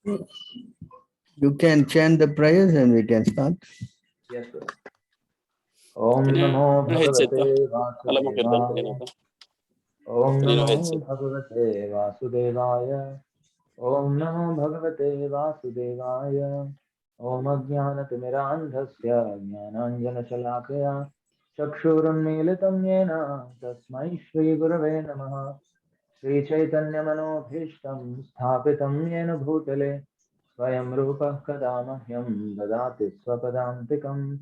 You can chant the prayers and we can start. Yes, sir. Om Can Namo you headset to? Bhagavate Alam mo kirtan kanina Vasudevaya. to. Om Kanino Namo headset? Bhagavate Vasudevaya. Om Namo Bhagavate Vasudevaya. Om Ajnanatimirandhasya Jnananjanashalakaya Chakshurunmilitam Yena Tasmai Shri Gurave Namaha. Shri Chaitanya Manobhishtam Sthapitam Yena Bhutale Swayam Rupa Kadamahyam Dadati Swapadantikam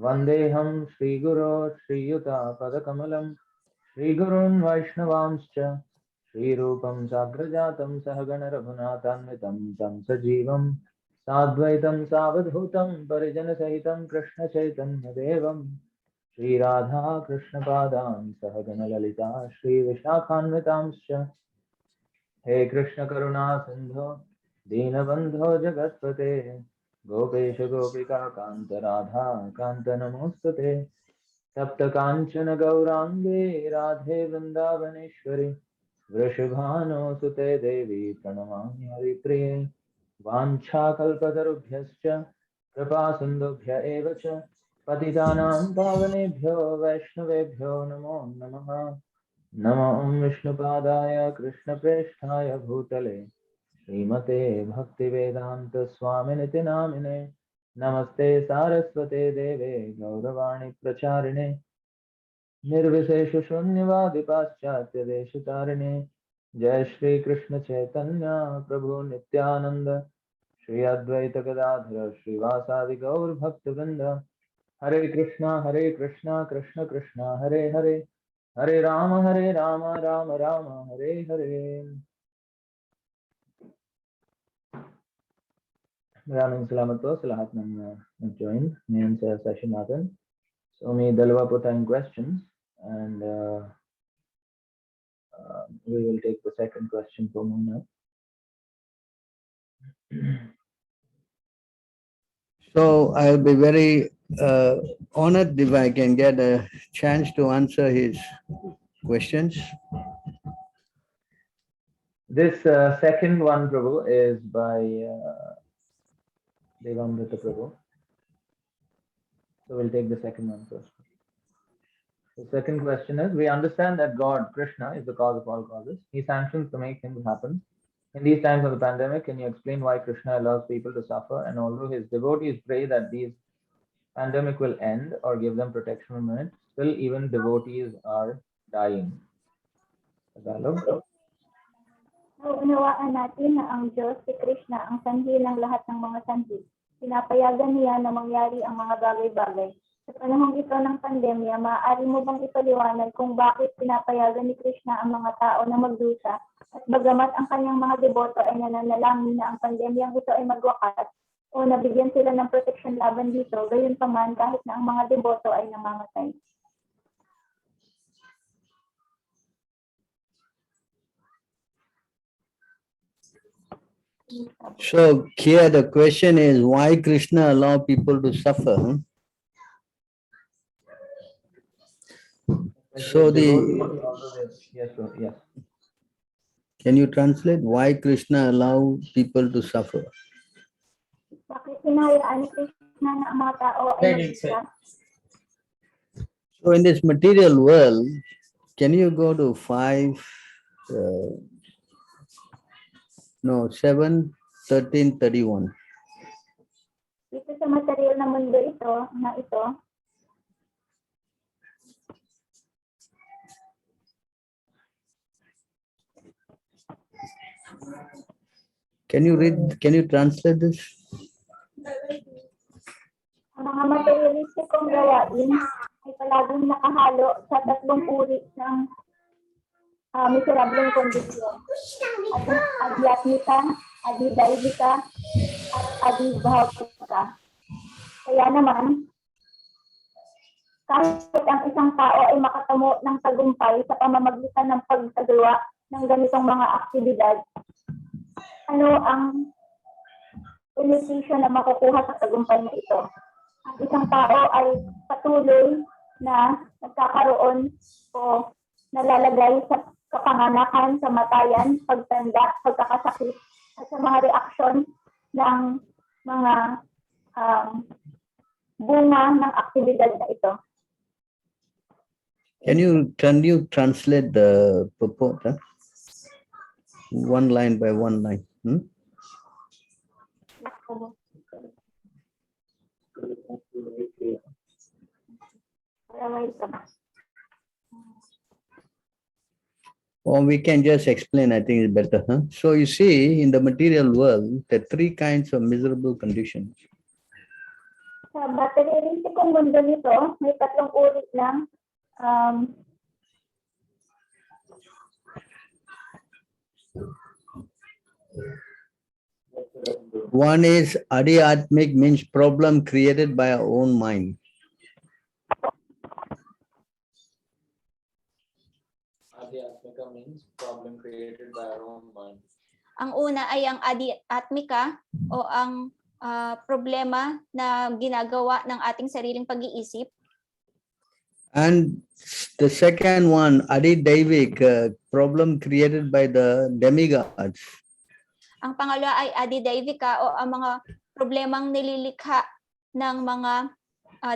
Vandeham Shri Guru Shri Yuta Padakamalam Shri Gurun Vaishnavanscha Shri Rupam Sagrajatam Sahagana Raghunathanvitam Tam Sajivam Sadvaitam Savadhutam Parijana Sahitam Krishna Chaitanya Devam Shri Radha Krishna Padam Sahagana Lalita Shri Vishakhanvitamscha He Krishna Karuna Sindhu Dinabandho Jagatpate Gopesh Gopika Kanta Radha Kanta Namostate Tapta Kanchana Gaurange Radhe Vrindavaneshwari Vrishabhano Sute Devi Pranamami Haripriye Vancha Kalpatarubhyascha Kripa Sindhubhya Evacha Patitanam Pavanebhyo Vaishnavebhyo Namo Namaha Namo Vishnupadaya Krishna Presthaya Bhutale Srimate Bhaktivedanta Swaminiti Namine Namaste Saraswate Deve Gauravani Pracharine Nirvishesha Shunyavadi Paschatya Deshatarine Jai Shri Krishna Chaitanya Prabhu Nityananda Shri Advaita Gadadhara Shri Vasadi Gaur Bhaktivinoda Hare Krishna Krishna Krishna Hare Hare Hare Rama Rama Rama Hare Hare. Maraming salamat po sa lahat ng nag-join ngayon sa session natin. So may dalawa po tayong questions and we will take the second question po muna. So I'll be very honored if I can get a chance to answer his questions. This second one, Prabhu, is by Devamrita Prabhu. So we'll take the second one first. The second question is, we understand that God, Krishna, is the cause of all causes. He sanctions to make things happen. In these times of the pandemic, can you explain why Krishna allows people to suffer? And although his devotees pray that these pandemic will end or give them protection from it, still even devotees are dying. Tagalog? Unawaan natin na ang Diyos, si Krishna, ang sanhi ng lahat ng mga sanhi. Pinapayagan niya na mangyari ang mga bagay-bagay. Sa panahong ito ng pandemya, maaari mo bang ipaliwanag kung bakit pinapayagan ni Krishna ang mga tao na magdusa at bagamat ang kanyang mga deboto ay nananalangin na ang pandemyang ito ay magwakas o nabigyan sila ng protection laban dito, gayon pa man kahit na ang mga deboto ay namamatay. So here the question is, why Krishna allow people to suffer? So yes, yes. Can you translate why Krishna allow people to suffer? Bakit hinahayaan ni Krishna na ang mga tao ay magdusa? So in this material world, can you go to 7:13:31? Dito sa material na mundo ito, Can you read? Can you translate this? ang mga materialistikong gawain ay palaging nakahalo sa tatlong uri ng miserableng kondisyon. Adhyatmika, adidaivika, at adibhavika. Kaya naman, kahit ang isang tao ay makatamo ng tagumpay sa pamamagitan ng pagsagawa ng ganitong mga aktibidad, ano ang benepisyo na makukuha sa tagumpay na ito? Ang isang tao ay patuloy na nagkakaroon o nalalagay sa kapanganakan, kamatayan, pagtanda, pagkakasakit, at sa mga reaksyon ng mga bunga ng aktibidad na ito. Can you translate the purport? One line by one line. Or we can just explain, I think it's better. So you see, in the material world, there are three kinds of miserable conditions. Sa materialistikong mundo nito, may tatlong uri ng One is adhyatmic, means problem created by our own mind. Adhyatmika means problem created by our own mind. Ang una ay ang adhyatmika o ang problema na ginagawa ng ating sariling pag-iisip. And the second one, adidaivik, problem created by the demigods. Ang pangalawa ay adidaivika o ang mga problemang nililikha ng mga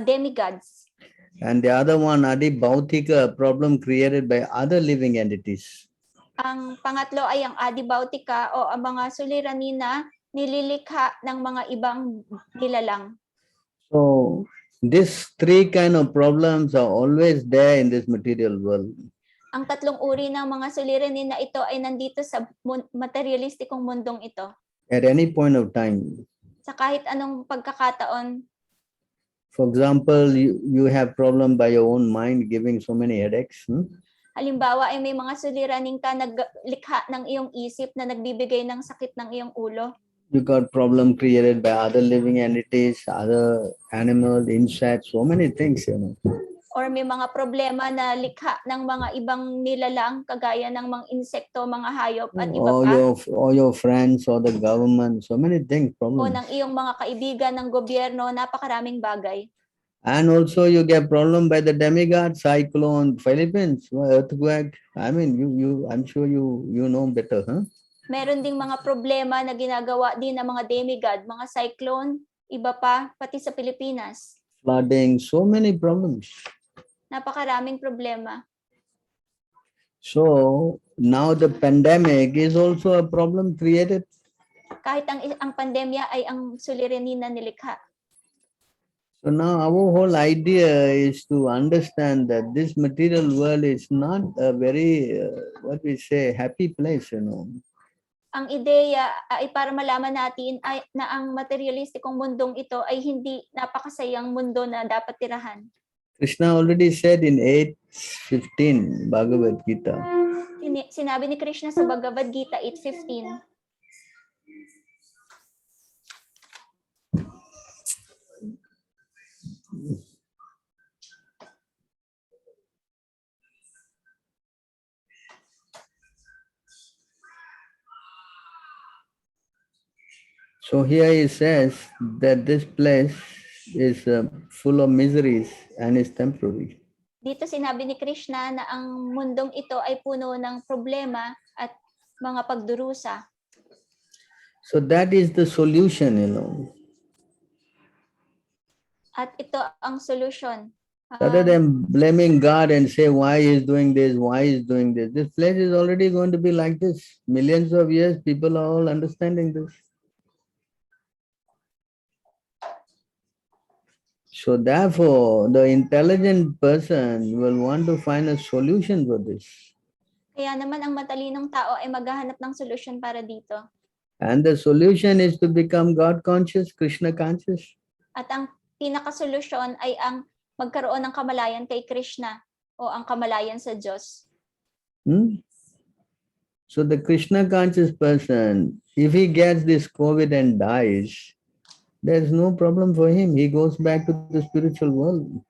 demigods. And the other one, adibhautika, problem created by other living entities. Ang pangatlo ay ang adibautika o ang mga suliranin na nililikha ng mga ibang nilalang. So these three kind of problems are always there in this material world. Ang tatlong uri ng mga suliranin na ito ay nandito sa materialistikong mundong ito. At any point of time. Sa kahit anong pagkakataon. For example, you have problem by your own mind giving so many headaches. Halimbawa ay may mga suliranin ka naglikha ng iyong isip na nagbibigay ng sakit ng iyong ulo. You got problem created by other living entities, other animals, insects, so many things, Or may mga problema na likha ng mga ibang nilalang kagaya ng mga insekto, mga hayop at iba pa. Or your friends or the government, so many things, O problems. ng iyong mga kaibigan ng gobyerno, napakaraming bagay. And also you get problem by the demigod, cyclone, Philippines, earthquake. I mean, I'm sure you know better, Meron ding mga problema na ginagawa din ng mga demigod, mga cyclone, iba pa, pati sa Pilipinas. Flooding, so many problems. Napakaraming problema. So now the pandemic is also a problem created. Kahit ang pandemya ay ang suliranin na nilikha. So now our whole idea is to understand that this material world is not a very, what we say, happy place, Ang ideya ay para malaman natin ay na ang materialistikong mundong ito ay hindi napakasayang mundo na dapat tirahan. Krishna already said in 8:15 Bhagavad Gita. Sinabi ni Krishna sa Bhagavad Gita 8:15. So here he says that this place is full of miseries and is temporary. Dito sinabi ni Krishna na ang mundong ito ay puno ng problema at mga pagdurusa. So that is the solution, At ito ang solusyon. Rather than blaming God and say why he is doing this, why he is doing this. This place is already going to be like this. Millions of years, people are all understanding this. So therefore, the intelligent person will want to find a solution for this. Kaya naman ang matalinong tao ay maghahanap ng solusyon para dito. And the solution is to become God conscious, Krishna conscious. At ang pinakasolusyon ay ang magkaroon ng kamalayan kay Krishna o ang kamalayan sa Diyos. So the Krishna conscious person, if he gets this COVID and dies, there's no problem for him. He goes back to the spiritual world.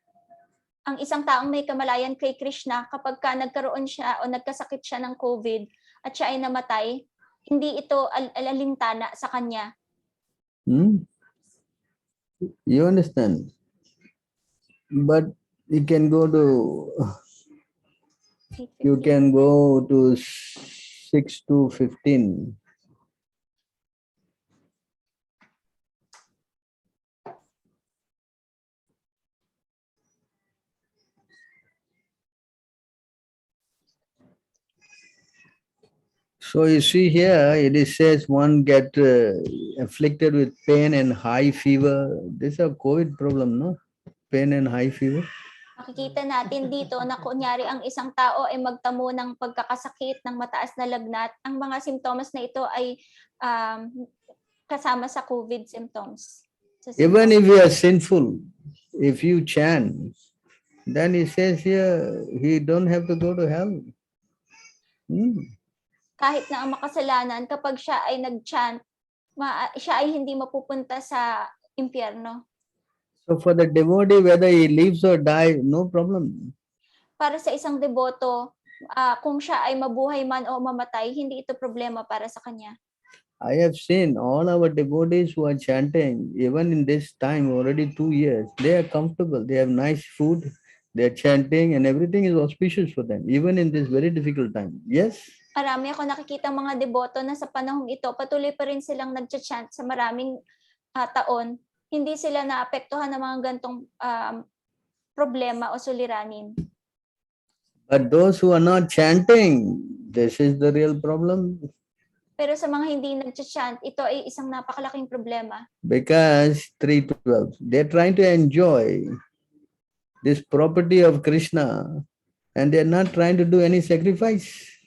Ang isang taong may kamalayan kay Krishna, kapag ka nagkaroon siya o nagkasakit siya ng COVID at siya ay namatay, hindi ito alintana sa kanya. You understand? But you can go to 6 to 15. So you see here, it says one get afflicted with pain and high fever. This is a COVID problem, no? Pain and high fever. Makikita natin dito na kunyari ang isang tao ay magtamo ng pagkakasakit ng mataas na lagnat. Ang mga simptomas na ito ay kasama sa COVID symptoms. Even if you are sinful, if you chant, then he says here, he don't have to go to hell. Kahit na ang makasalanan, kapag siya ay nag-chant, siya ay hindi mapupunta sa impyerno. So for the devotee, whether he lives or dies, no problem. Para sa isang deboto, kung siya ay mabuhay man o mamatay, hindi ito problema para sa kanya. I have seen all our devotees who are chanting, even in this time, already 2 years, they are comfortable, they have nice food, they are chanting and everything is auspicious for them, even in this very difficult time. Yes? Marami ako nakikita mga deboto na sa panahong ito, patuloy pa rin silang nag-chant sa maraming taon. Hindi sila naapektuhan ng mga gantong problema o suliranin. But those who are not chanting, this is the real problem. Pero sa mga hindi nag-chant, ito ay isang napakalaking problema. Because 3:12, they're trying to enjoy this property of Krishna and they're not trying to do any sacrifice.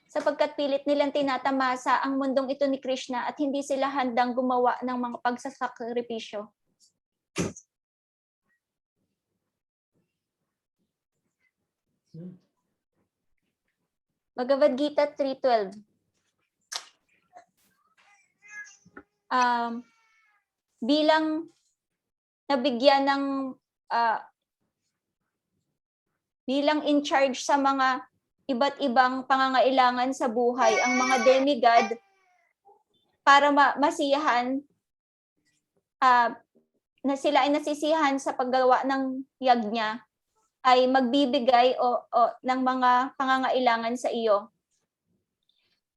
Sapagkat pilit nilang tinatamasa ang mundong ito ni Krishna at hindi sila handang gumawa ng mga pagsasakripisyo. Bhagavad Gita 3:12. Bilang nabigyan ng bilang in charge sa mga iba't ibang pangangailangan sa buhay ang mga demigod para masiyahan na sila ay nasisiyahan sa paggawa ng yagnya ay magbibigay ng mga pangangailangan sa iyo.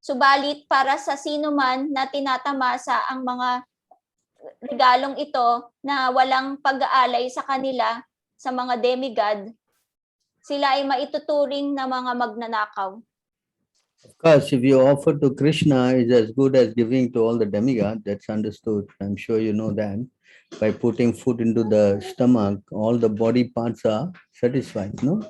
Subalit para sa sino man na tinatamasa ang mga regalong ito na walang pag-aalay sa kanila sa mga demigod, sila ay maituturing na mga magnanakaw. Of course, if you offer to Krishna, is as good as giving to all the demigods. That's understood. I'm sure you know that. By putting food into the stomach, all the body parts are satisfied. No,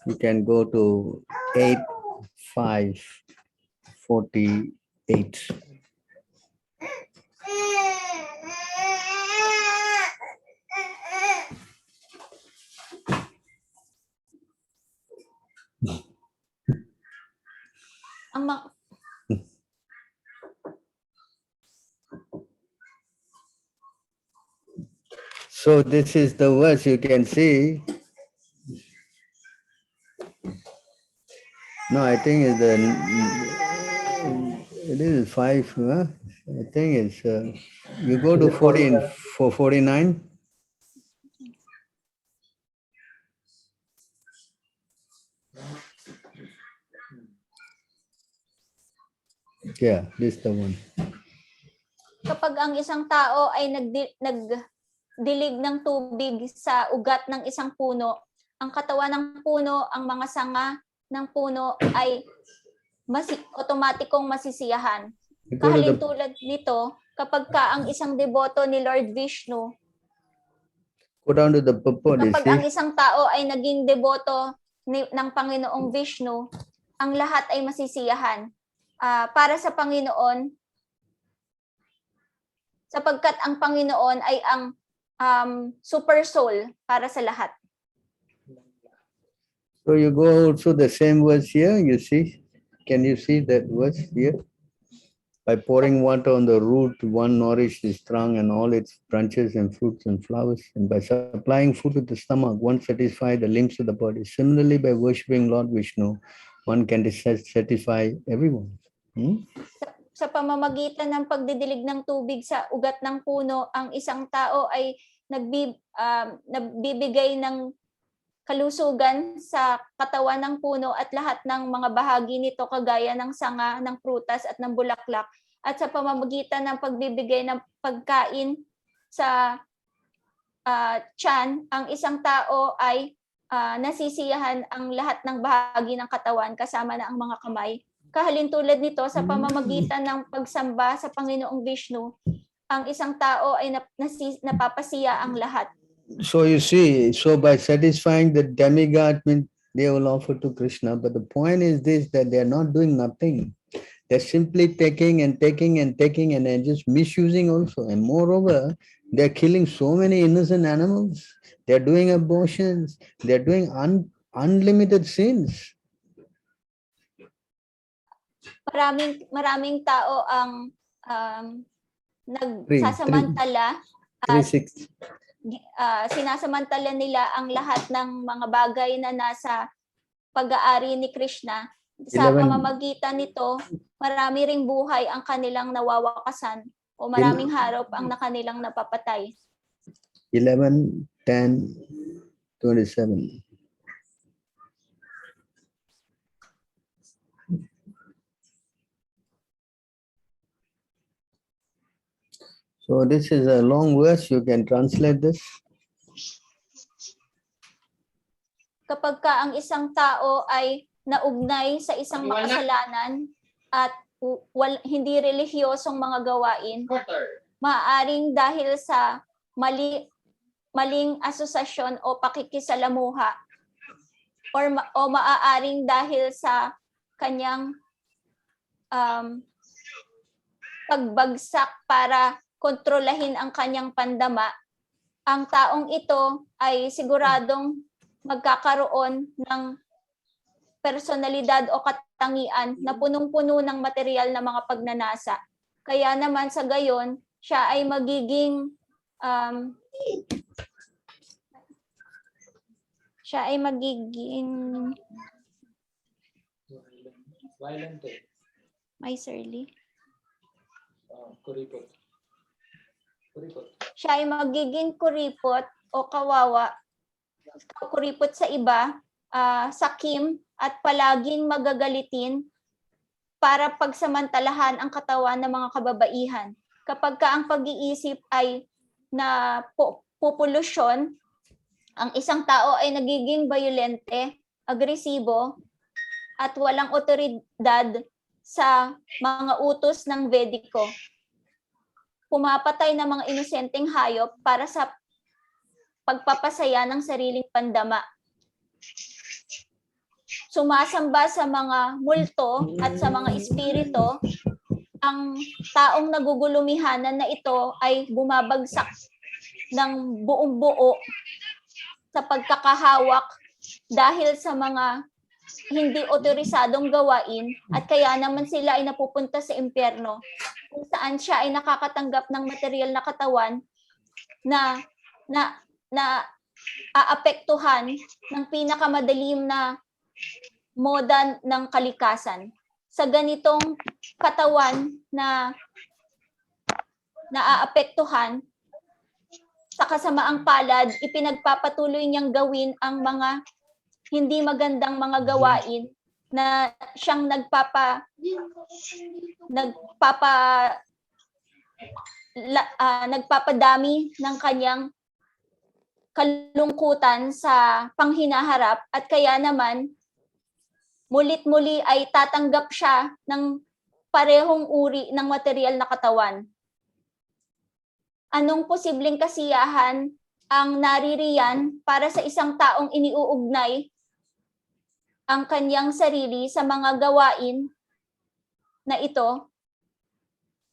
you can go to 8:5:48. So this is the verse you can see. No, I think it is 5. Huh? I think it's you go to 49. Yeah, this is the one. Kapag ang isang tao ay nagdilig ng tubig sa ugat ng isang puno, ang katawan ng puno, ang mga sanga ng puno ay otomatikong masisiyahan. Kahalintulad nito, kapag ang isang deboto ni Lord Vishnu, go down to the purport, kapag ang isang tao ay naging deboto ng Panginoong Vishnu, ang lahat ay masisiyahan. Para sa Panginoon, sapagkat ang Panginoon ay ang super soul para sa lahat. So you go also the same verse here, you see? Can you see that verse here? By pouring water on the root, one nourished its trunk and all its branches and fruits and flowers. And by supplying food to the stomach, one satisfies the limbs of the body. Similarly, by worshipping Lord Vishnu, one can satisfy everyone. Sa pamamagitan ng pagdidilig ng tubig sa ugat ng puno, ang isang tao ay nagbibigay ng kalusugan sa katawan ng puno at lahat ng mga bahagi nito kagaya ng sanga, ng prutas at ng bulaklak. At sa pamamagitan ng pagbibigay ng pagkain sa tiyan, ang isang tao ay nasisiyahan ang lahat ng bahagi ng katawan kasama na ang mga kamay. kahalintulad nito sa pamamagitan ng pagsamba sa Panginoong Vishnu, ang isang tao ay napapasiya ang lahat. So you see, so by satisfying the demigod, means they will offer to Krishna. But the point is this, that they are not doing nothing. They're simply taking and taking and taking and then just misusing also. And moreover, they're killing so many innocent animals. They're doing abortions. They're doing unlimited sins. Maraming tao ang nagsasamantala at 3:6. sinasamantala nila ang lahat ng mga bagay na nasa pag-aari ni Krishna. Sa 11. pamamagitan nito, marami ring buhay ang kanilang nawawakasan o maraming harap ang kanilang napapatay. 11, 10, 27. So this is a long verse. You can translate this. Kapag ka ang isang tao ay naugnay sa isang makasalanan at hindi relihiyosong mga gawain, maaaring dahil sa maling asosasyon o pakikisalamuha o maaaring dahil sa kanyang pagbagsak para kontrolahin ang kanyang pandama, ang taong ito ay siguradong magkakaroon ng personalidad o katangian na punong-puno ng material na mga pagnanasa. Kaya naman sa gayon, siya ay magiging Violent. miserly. Kuripot. Siya ay magiging kuripot o kawawa, kuripot sa iba, sakim at palaging magagalitin para pagsamantalahan ang katawan ng mga kababaihan. Kapag ka ang pag-iisip ay na populusyon, ang isang tao ay nagiging bayolente, agresibo, at walang otoridad sa mga utos ng Vediko. Pumapatay ng mga inosenteng hayop para sa pagpapasaya ng sariling pandama. Sumasamba sa mga multo at sa mga espiritu. Ang taong nagugulumihanan na ito ay bumabagsak ng buong buo sa pagkakahawak dahil sa mga hindi otorisadong gawain, at kaya naman sila ay napupunta sa impyerno kung saan siya ay nakakatanggap ng material na katawan na aapektuhan ng pinakamadalim na moda ng kalikasan. Sa ganitong katawan na naaapektuhan, sa kasamaang palad, ipinagpapatuloy niyang gawin ang mga hindi magandang mga gawain na siyang nagpapadami ng kanyang kalungkutan sa panghinaharap, at kaya naman mulit-muli ay tatanggap siya ng parehong uri ng material na katawan. Anong posibleng kasiyahan ang naririyan para sa isang taong iniuugnay ang kanyang sarili sa mga gawain na ito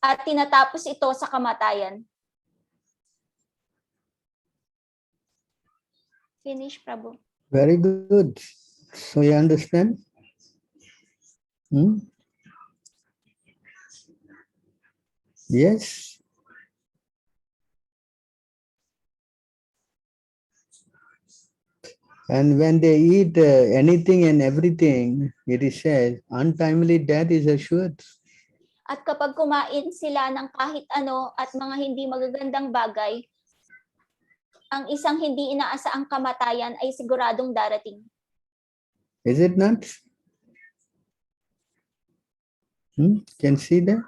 at tinatapos ito sa kamatayan? Finish, Prabhu. Very good. So you understand? Yes. And when they eat anything and everything, it is said, untimely death is assured. At kapag kumain sila ng kahit ano at mga hindi magagandang bagay, ang isang hindi inaasaang kamatayan ay siguradong darating. Is it not? Can see that?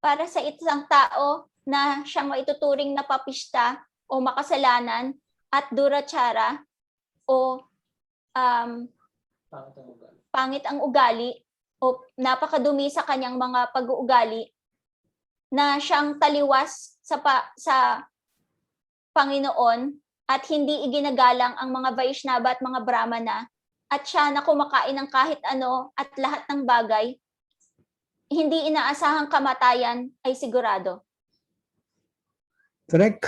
Para sa isang tao na siyang maituturing na papista o makasalanan at durachara o um, pangit ang ugali o napakadumi sa kanyang mga pag-uugali na siyang taliwas sa Panginoon at hindi iginagalang ang mga Vaishnava at mga Brahmana at siya na kumakain ng kahit ano at lahat ng bagay, hindi inaasahang kamatayan ay sigurado. Correct.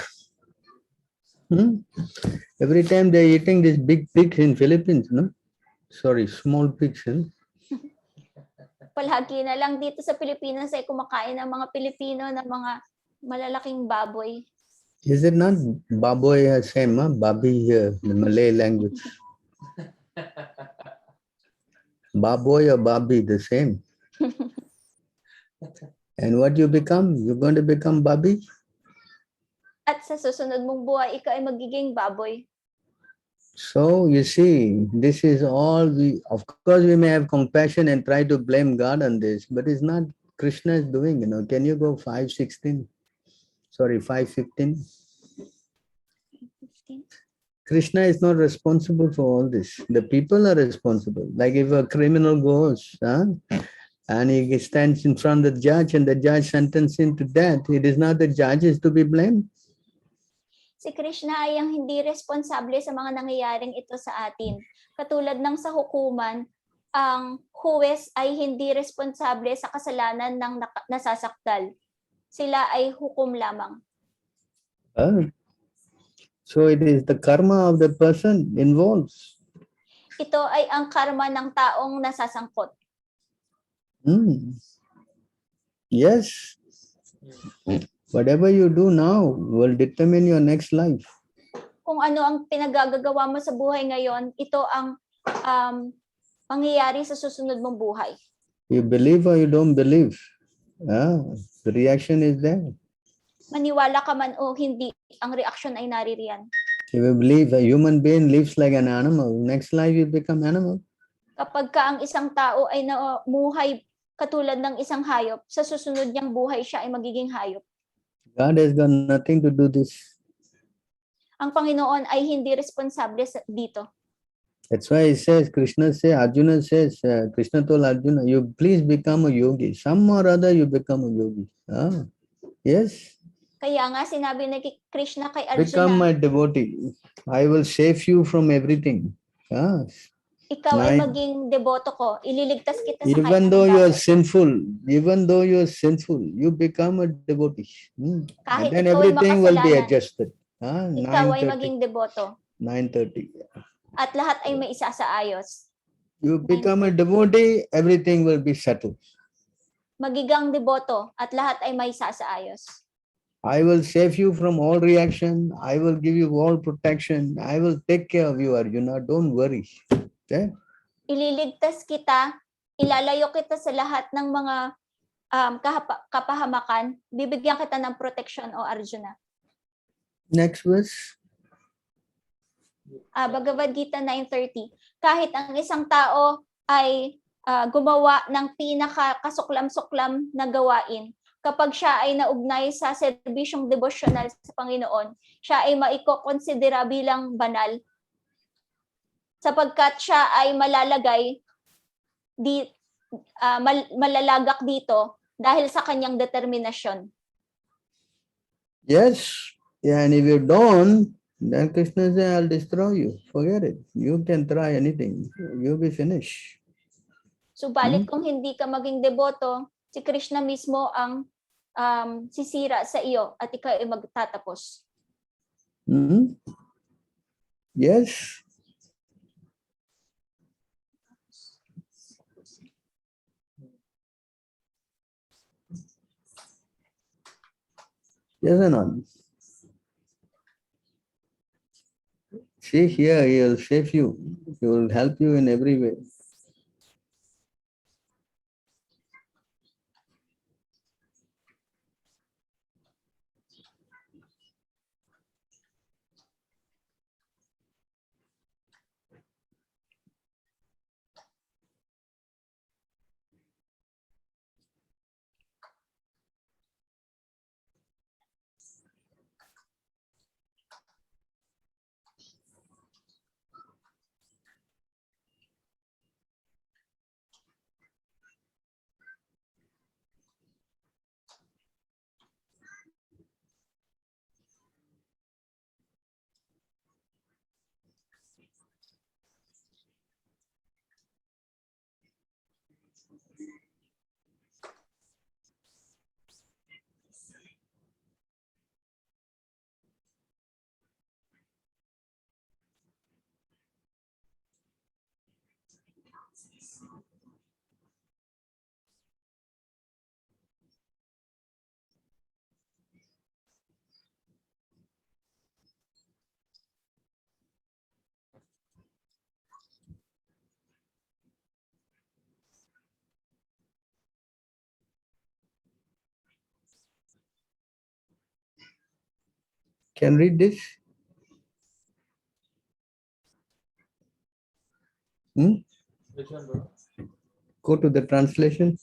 Every time they're eating these big pigs in Philippines, no? Sorry, small pigs. Palagi na lang dito sa Pilipinas ay kumakain ng mga Pilipino ng mga malalaking baboy. Is it not baboy same, huh? Babi here, the Malay language. Baboy or babi, the same. And what you become? You're going to become babi? At sa susunod mong buhay, ikaw ay magiging baboy. So you see, this is all of course we may have compassion and try to blame God on this, but it's not Krishna is doing, Can you go 5:16? Sorry, 5:15? Krishna is not responsible for all this. The people are responsible. Like if a criminal goes, and he stands in front of the judge and the judge sentences him to death, it is not the judge is to be blamed. Si Krishna ay ang hindi responsable sa mga nangyayaring ito sa atin. Katulad ng sa hukuman, ang huwes ay hindi responsable sa kasalanan ng nasasakdal. Sila ay hukom lamang. So it is the karma of the person involves. Ito ay ang karma ng taong nasasangkot. Yes. Whatever you do now will determine your next life. Kung ano ang pinagagagawa mo sa buhay ngayon, ito ang mangyayari sa susunod mong buhay. You believe or you don't believe. The reaction is there. Maniwala ka man o hindi, ang reaksyon ay naririyan. If you believe a human being lives like an animal, next life you become animal. Kapag ka ang isang tao ay namuhay katulad ng isang hayop, sa susunod niyang buhay siya ay magiging hayop. God has got nothing to do this. Ang Panginoon ay hindi responsable dito. That's why he says, Arjuna says, Krishna told Arjuna, you please become a yogi. Some or other you become a yogi. Yes. Kaya nga sinabi ni Krishna kay Become Arjuna, my devotee. I will save you from everything. ikaw ay maging deboto ko, ililigtas kita sa Even though you are sinful, you become a devotee. Kahit And then ikaw ay everything will be makasalanan, adjusted. ikaw ay maging deboto. 9:30. At lahat ay may isa sa ayos. You become a devotee, everything will be settled. Magigang deboto at lahat ay may isa sa ayos. I will save you from all reaction. I will give you all protection. I will take care of you, Arjuna. Don't worry. Okay? Ililigtas kita, ilalayo kita sa lahat ng mga kapahamakan, bibigyan kita ng protection o Arjuna. Next verse. Bhagavad Gita 9:30. Kahit ang isang tao ay gumawa ng pinaka-kasuklam-suklam na gawain, kapag siya ay naugnay sa serbisyong devosyonal sa Panginoon, siya ay maikokonsidera bilang banal sapagkat siya ay malalagak dito dahil sa kanyang determinasyon. Yes. Yeah, and if you don't, then Krishna says, I'll destroy you. Forget it. You can try anything. You'll be finished. Subalit kung hindi ka maging deboto, si Krishna mismo ang sisira sa iyo at ikaw ay magtatapos. Yes. Yes or not? See here, he will save you. He will help you in every way. Can read this? Which one, bro? Go to the translation.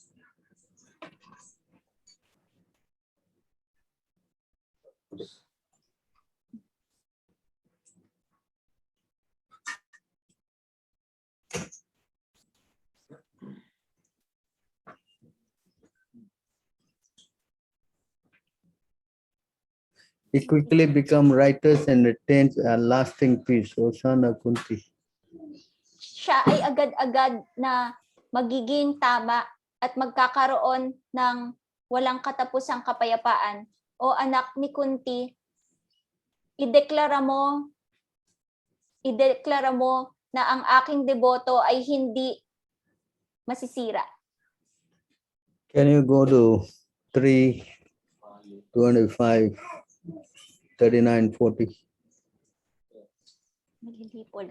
He quickly become righteous and retains a lasting peace. Osana Kunti. Siya ay agad-agad na magiging tama at magkakaroon ng walang katapusang kapayapaan. O anak ni Kunti, ideklara mo na ang aking deboto ay hindi masisira. Can you go to 3, 25, 39, 40? Maghihipol.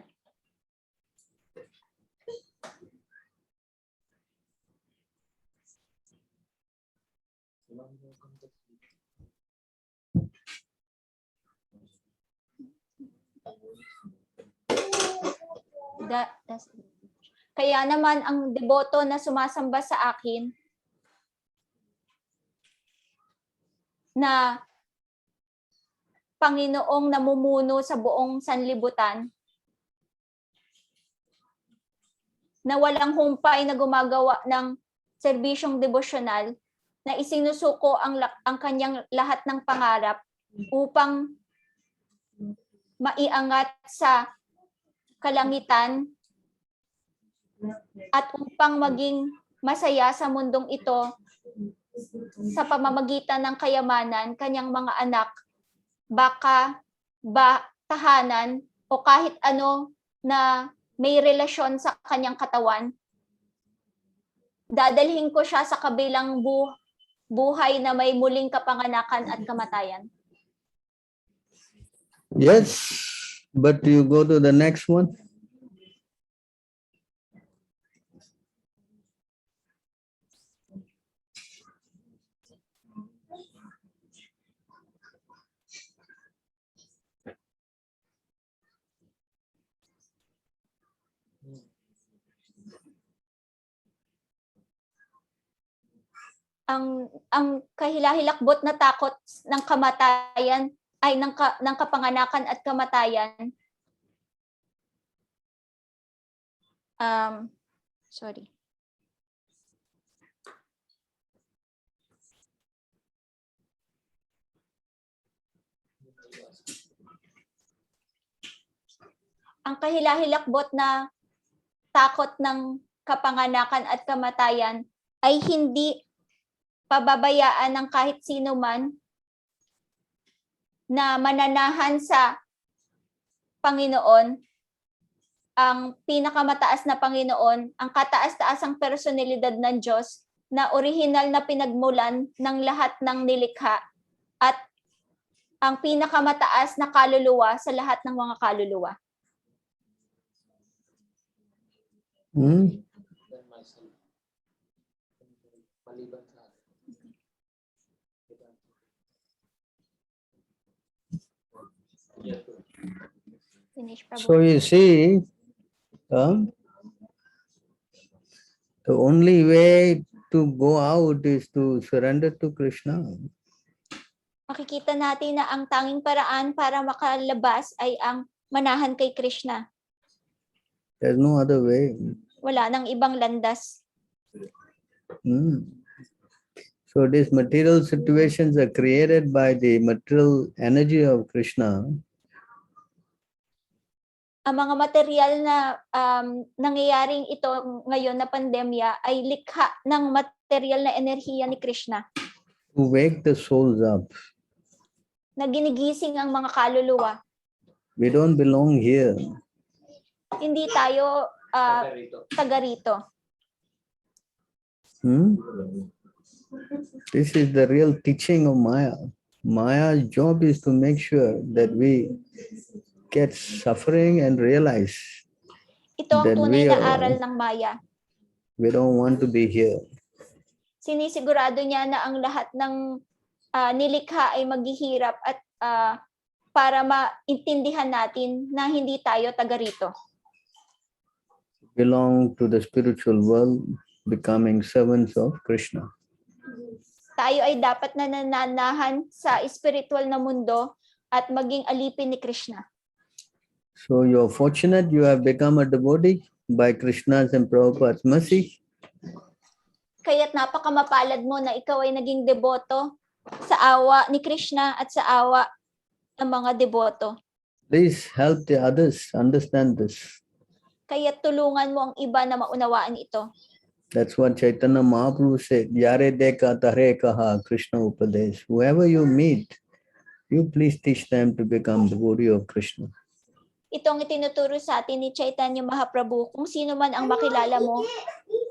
Kaya naman ang deboto na sumasamba sa akin na Panginoong namumuno sa buong sanlibutan, na walang humpay na gumagawa ng serbisyong devosyonal, na isinusuko ang kanyang lahat ng pangarap upang maiangat sa kalangitan at upang maging masaya sa mundong ito sa pamamagitan ng kayamanan kanyang mga anak, baka, tahanan, o kahit ano na may relasyon sa kanyang katawan. Dadalhin ko siya sa kabilang buhay na may muling kapanganakan at kamatayan. Yes, but you go to the next one. Ang kahilahilakbot na takot ng kamatayan ay ng kapanganakan at kamatayan. Sorry. Ang kahilahilakbot na takot ng kapanganakan at kamatayan ay hindi pababayaan ng kahit sino man na mananahan sa Panginoon, ang pinakamataas na Panginoon, ang kataas-taasang personalidad ng Diyos na orihinal na pinagmulan ng lahat ng nilikha at ang pinakamataas na kaluluwa sa lahat ng mga kaluluwa. So you see, the only way to go out is to surrender to Krishna. Makikita natin na ang tanging paraan para makalabas ay ang manahan kay Krishna. There's no other way. Wala nang ibang landas. So these material situations are created by the material energy of Krishna. ang mga material na nangyayaring ito ngayon na pandemya ay likha ng material na enerhiya ni Krishna to wake the souls up. na ginigising ang mga kaluluwa. We don't belong here. Hindi tayo taga rito. This is the real teaching of Maya. Maya's job is to make sure that we get suffering and realize Ito ang that tunay na aral ng Maya. we don't want to be here. Sinisigurado niya na ang lahat ng nilikha ay maghihirap at para maintindihan natin na hindi tayo taga rito. Belong to the spiritual world, becoming servants of Krishna. Tayo ay dapat nananahan sa spiritual na mundo at maging alipin ni Krishna. So you're fortunate you have become a devotee by Krishna's and Prabhupada's mercy. Kaya't napakamapalad mo na ikaw ay naging deboto sa awa ni Krishna at sa awa ng mga deboto. Please help the others understand this. Kaya't tulungan mo ang iba na maunawaan ito. That's what Chaitanya Mahaprabhu said. Yare deka tare kaha Krishna upadesh. Whoever you meet, you please teach them to become devotee of Krishna. Itong itinuturo sa atin ni Chaitanya Mahaprabhu, kung sino man ang makilala mo,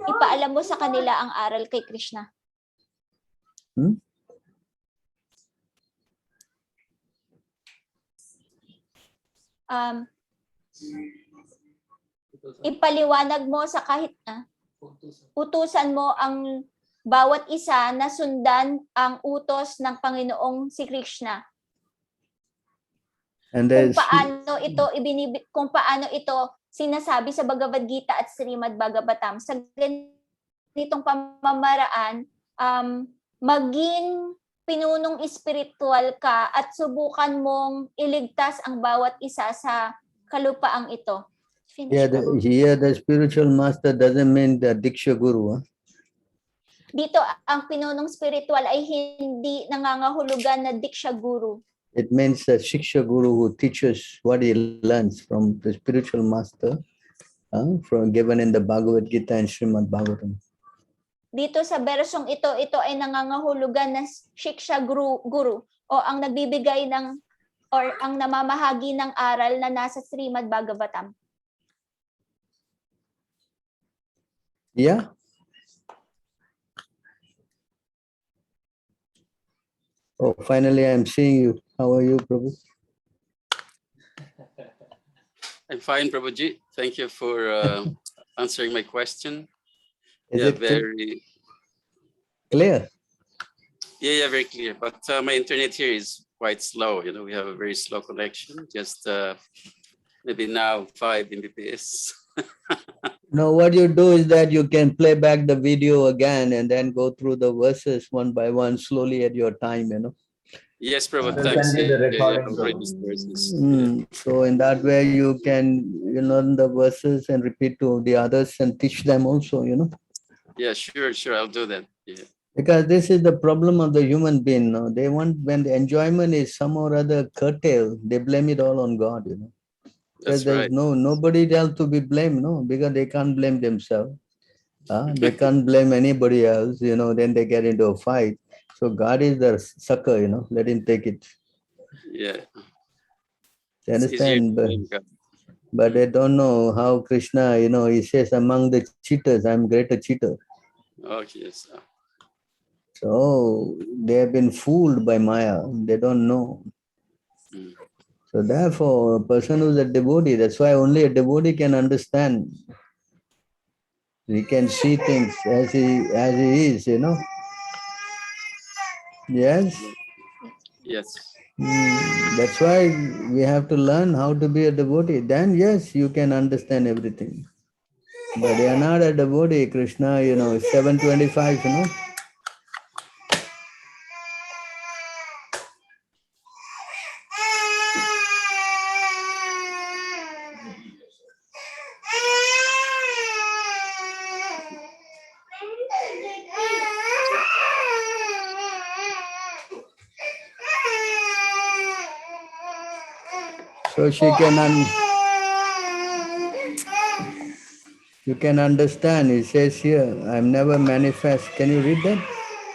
ipaalam mo sa kanila ang aral kay Krishna. Ipaliwanag mo sa kahit utusan mo ang bawat isa na sundan ang utos ng Panginoong si Krishna. And Kung paano ito sinasabi sa Bhagavad Gita at Srimad Bhagavatam. Sa ganitong pamamaraan, maging pinunong espiritual ka at subukan mong iligtas ang bawat isa sa kalupaang ito. Here the spiritual master doesn't mean the Diksha Guru. Dito, ang pinunong spiritual ay hindi nangangahulugan na Diksha Guru. It means the Shiksha Guru who teaches what he learns from the spiritual master, from given in the Bhagavad Gita and Srimad Bhagavatam. Dito sa bersong ito ay nangangahulugan na Shiksha Guru o ang nagbibigay ng or ang namamahagi ng aral na nasa Srimad Bhagavatam. Yeah. Oh, finally I'm seeing you. How are you, Prabhu? I'm fine, Prabhuji. Thank you for answering my question. Is Yeah, it very clear? yeah, very clear. But my internet here is quite slow. You know, we have a very slow connection. Just maybe now 5 Mbps. No, what you do is that you can play back the video again and then go through the verses one by one slowly at your time, you know. Yes, Prabhu. I'll Thanks. send you the Yeah, recording, read Prabhu. these verses. So in that way you can learn the verses and repeat to the others and teach them also, you know. Yeah, sure. I'll do that. Yeah. Because this is the problem of the human being. No? They want, when the enjoyment is some or other curtailed, they blame it all on God, you know. Because That's there's right. nobody else to be blamed, no, because they can't blame themselves. They can't blame anybody else, you know, then they get into a fight. So God is the sucker, you know, let him take it. Yeah. You It's easier understand? to blame God. But they don't know how Krishna, you know, he says, among the cheaters, I'm greater cheater. Oh, yes. So they have been fooled by Maya. They don't know. Mm. So therefore, a person who's a devotee, that's why only a devotee can understand. He can see things as he is, you know. Yes. Yes. That's why we have to learn how to be a devotee. Then yes, you can understand everything. But you are not a devotee, Krishna, you know, 725, you know. So she can You can understand. It says here, I'm never manifest. Can you read that?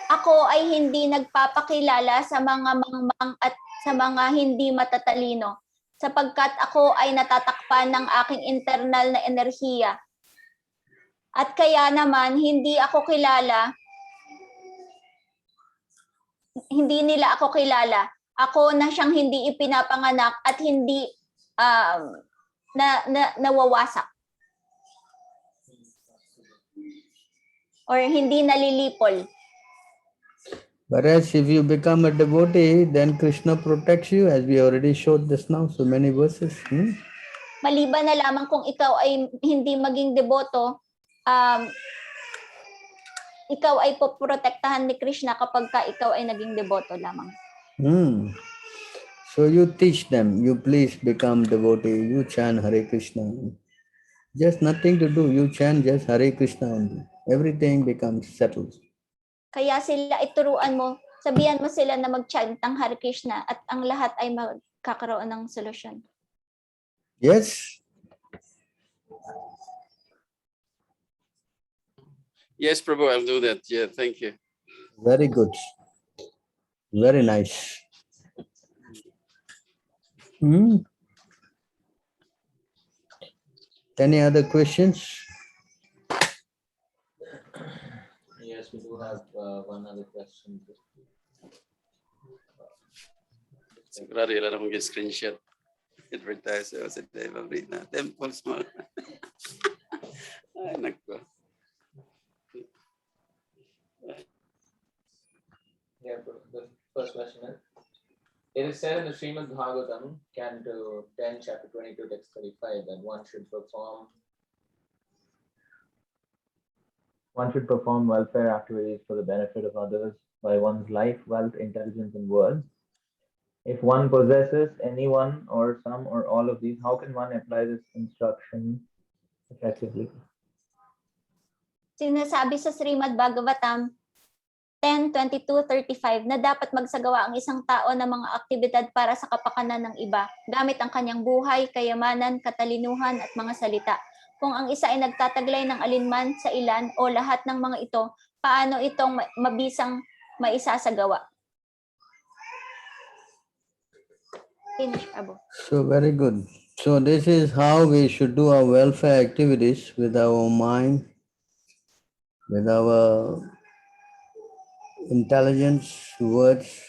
Ako ay hindi nagpapakilala sa mga mangmang at sa mga hindi matatalino, sapagkat ako ay natatakpan ng aking internal na enerhiya. At kaya naman hindi nila ako kilala. Ako na siyang hindi ipinapanganak at hindi nawawasak. Or hindi nalilipol. Whereas if you become a devotee, then Krishna protects you, as we already showed this now, so many verses. Maliban na lamang kung ikaw ay hindi maging deboto, ikaw ay poprotektahan ni Krishna kapag ka ikaw ay naging deboto lamang. So you teach them, you please become devotee, you chant Hare Krishna. Just nothing to do, you chant just Hare Krishna only. Everything becomes settled. Kaya sila ituruan mo, sabihan mo sila na mag-chant ng Hare Krishna at ang lahat ay magkakaroon ng solusyon. Yes? Yes, Prabhu, I'll do that. Yeah, thank you. Very good. Very nice. Any other questions? Yes, we do have one other question. Sigurado yun lang akong screenshot. Advertise sa Deva-Brit na temples mo. Ay, nagko. Yeah, the first question is, it is said in the Srimad Bhagavatam, Canto 10, chapter 22, text 35, that one should perform welfare activities for the benefit of others by one's life, wealth, intelligence, and words. If one possesses any one or some or all of these, how can one apply this instruction effectively? Sinasabi sa Srimad Bhagavatam 10:22-35 na dapat magsagawa ang isang tao ng mga aktibidad para sa kapakanan ng iba, gamit ang kanyang buhay, kayamanan, katalinuhan at mga salita. Kung ang isa ay nagtataglay ng alinman sa ilan o lahat ng mga ito, paano itong mabisang maisasagawa? Finish, Prabhu. So very good. So this is how we should do our welfare activities with our mind, with our intelligence, words.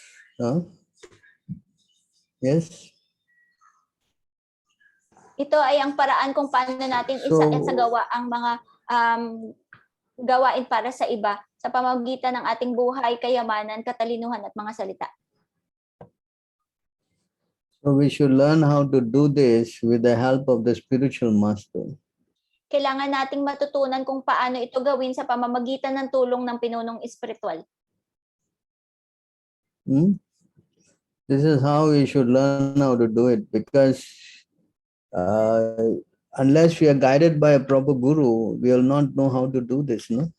Yes? Ito ay ang paraan kung paano natin isagawa ang mga gawain para sa iba sa pamamagitan ng ating buhay, kayamanan, katalinuhan at mga salita. So we should learn how to do this with the help of the spiritual master. Kailangan nating matutunan kung paano ito gawin sa pamamagitan ng tulong ng pinunong espiritual. This is how we should learn how to do it, because unless we are guided by a proper guru, we will not know how to do this, no?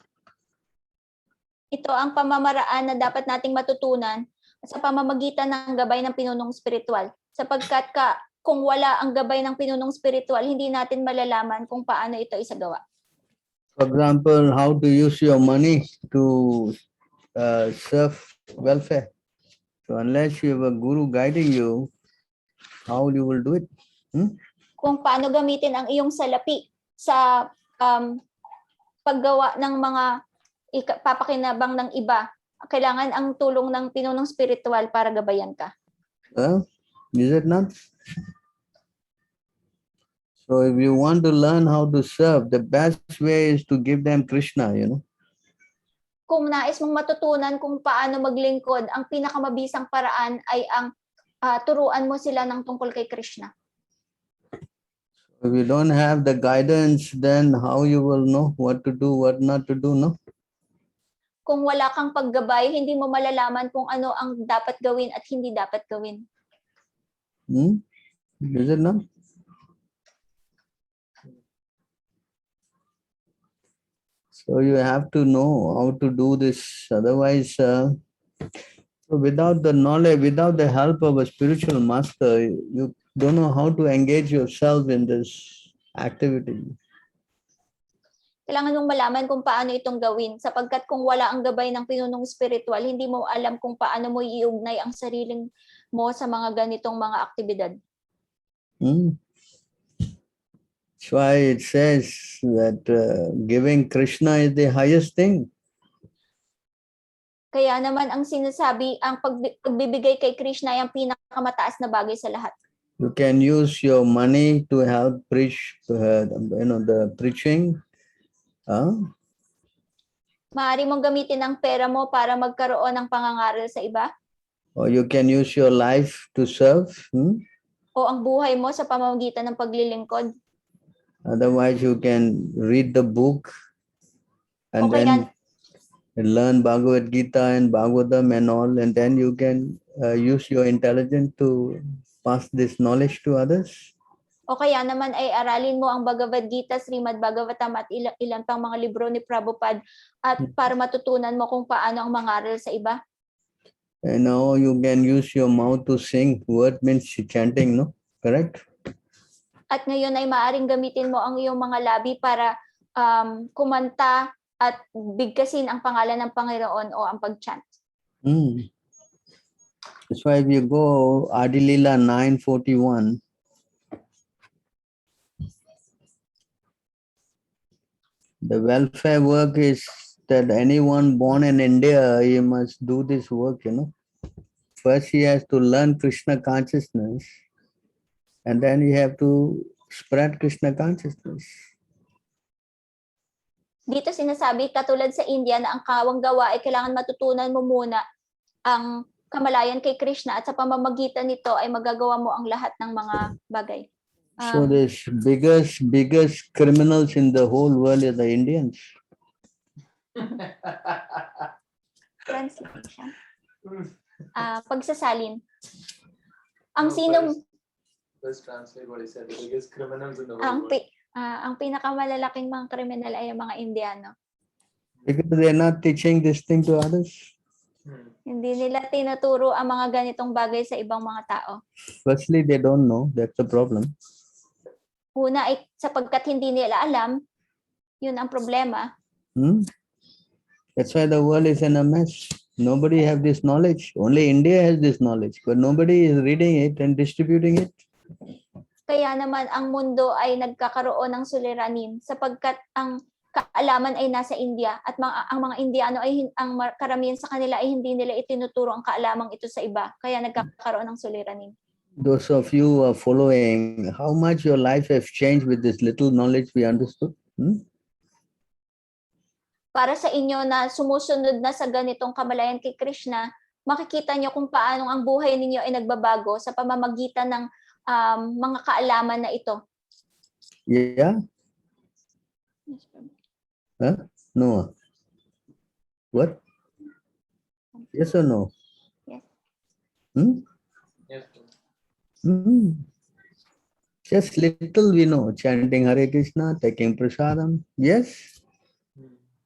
Ito ang pamamaraan na dapat nating matutunan sa pamamagitan ng gabay ng pinunong espiritual. Sapagkat kung wala ang gabay ng pinunong espiritual, hindi natin malalaman kung paano ito isagawa. For example, how to use your money to serve welfare. So unless you have a guru guiding you, how you will do it? Kung paano gamitin ang iyong salapi sa paggawa ng mga papakinabang ng iba, kailangan ang tulong ng pinunong espiritual para gabayan ka. Is it not? So if you want to learn how to serve, the best way is to give them Krishna, you know. Kung nais mong matutunan kung paano maglingkod, ang pinakamabisang paraan ay ang turuan mo sila ng tungkol kay Krishna. If you don't have the guidance, then how you will know what to do, what not to do, no? Kung wala kang paggabay, hindi mo malalaman kung ano ang dapat gawin at hindi dapat gawin. Is it not? So you have to know how to do this. Otherwise, so without the knowledge, without the help of a spiritual master, you don't know how to engage yourself in this activity. Kailangan mong malaman kung paano itong gawin sapagkat kung wala ang gabay ng pinunong spiritual, hindi mo alam kung paano mo iugnay ang sariling mo sa mga ganitong mga aktibidad. That's why it says that giving Krishna is the highest thing. Kaya naman ang sinasabi, ang pagbibigay kay Krishna ay ang pinakamataas na bagay sa lahat. You can use your money to help preach, the preaching. Maaari mong gamitin ang pera mo para magkaroon ng pangangaral sa iba. Or you can use your life to serve. O ang buhay mo sa pamamagitan ng paglilingkod. Otherwise, you can read the book and then learn Bhagavad Gita and Bhagavatam and all, and then you can use your intelligence to pass this knowledge to others. O kaya naman ay aralin mo ang Bhagavad Gita, Srimad Bhagavatam at ilan pang mga libro ni Prabhupada at para matutunan mo kung paano ang mangaral sa iba. And now you can use your mouth to sing. Word means chanting, no? Correct? At ngayon ay maaaring gamitin mo ang iyong mga labi para kumanta at bigkasin ang pangalan ng Panginoon o ang pag-chant. That's why if you go Adilila 9:41, the welfare work is that anyone born in India, he must do this work, First he has to learn Krishna consciousness, and then you have to spread Krishna consciousness. Dito sinasabi, katulad sa India, na ang kawang gawa ay kailangan matutunan mo muna ang kamalayan kay Krishna at sa pamamagitan nito ay magagawa mo ang lahat ng mga bagay. So the biggest criminals in the whole world are the Indians. Translation. Pagsasalin. Ang sino... Let's translate what he said. The biggest criminals in the whole world. Ang pinakamalalaking mga kriminal ay ang mga Indiano. Because they are not teaching this thing to others. Hindi nila tinuturo ang mga ganitong bagay sa ibang mga tao. Firstly, they don't know. That's the problem. Una ay sapagkat hindi nila alam, yun ang problema. That's why the world is in a mess. Nobody have this knowledge. Only India has this knowledge, but nobody is reading it and distributing it. Kaya naman ang mundo ay nagkakaroon ng suliranin sapagkat ang kaalaman ay nasa India at ang mga Indiano ay ang karamihan sa kanila ay hindi nila itinuturo ang kaalamang ito sa iba. Kaya nagkakaroon ng suliranin. Those of you who are following, how much your life has changed with this little knowledge we understood? Para sa inyo na sumusunod na sa ganitong kamalayan kay Krishna, makikita nyo kung paano ang buhay ninyo ay nagbabago sa pamamagitan ng mga kaalaman na ito. Yeah? Huh? No. What? Yes or no? Yes. Yes. Just little we know, chanting Hare Krishna, taking prasadam. Yes?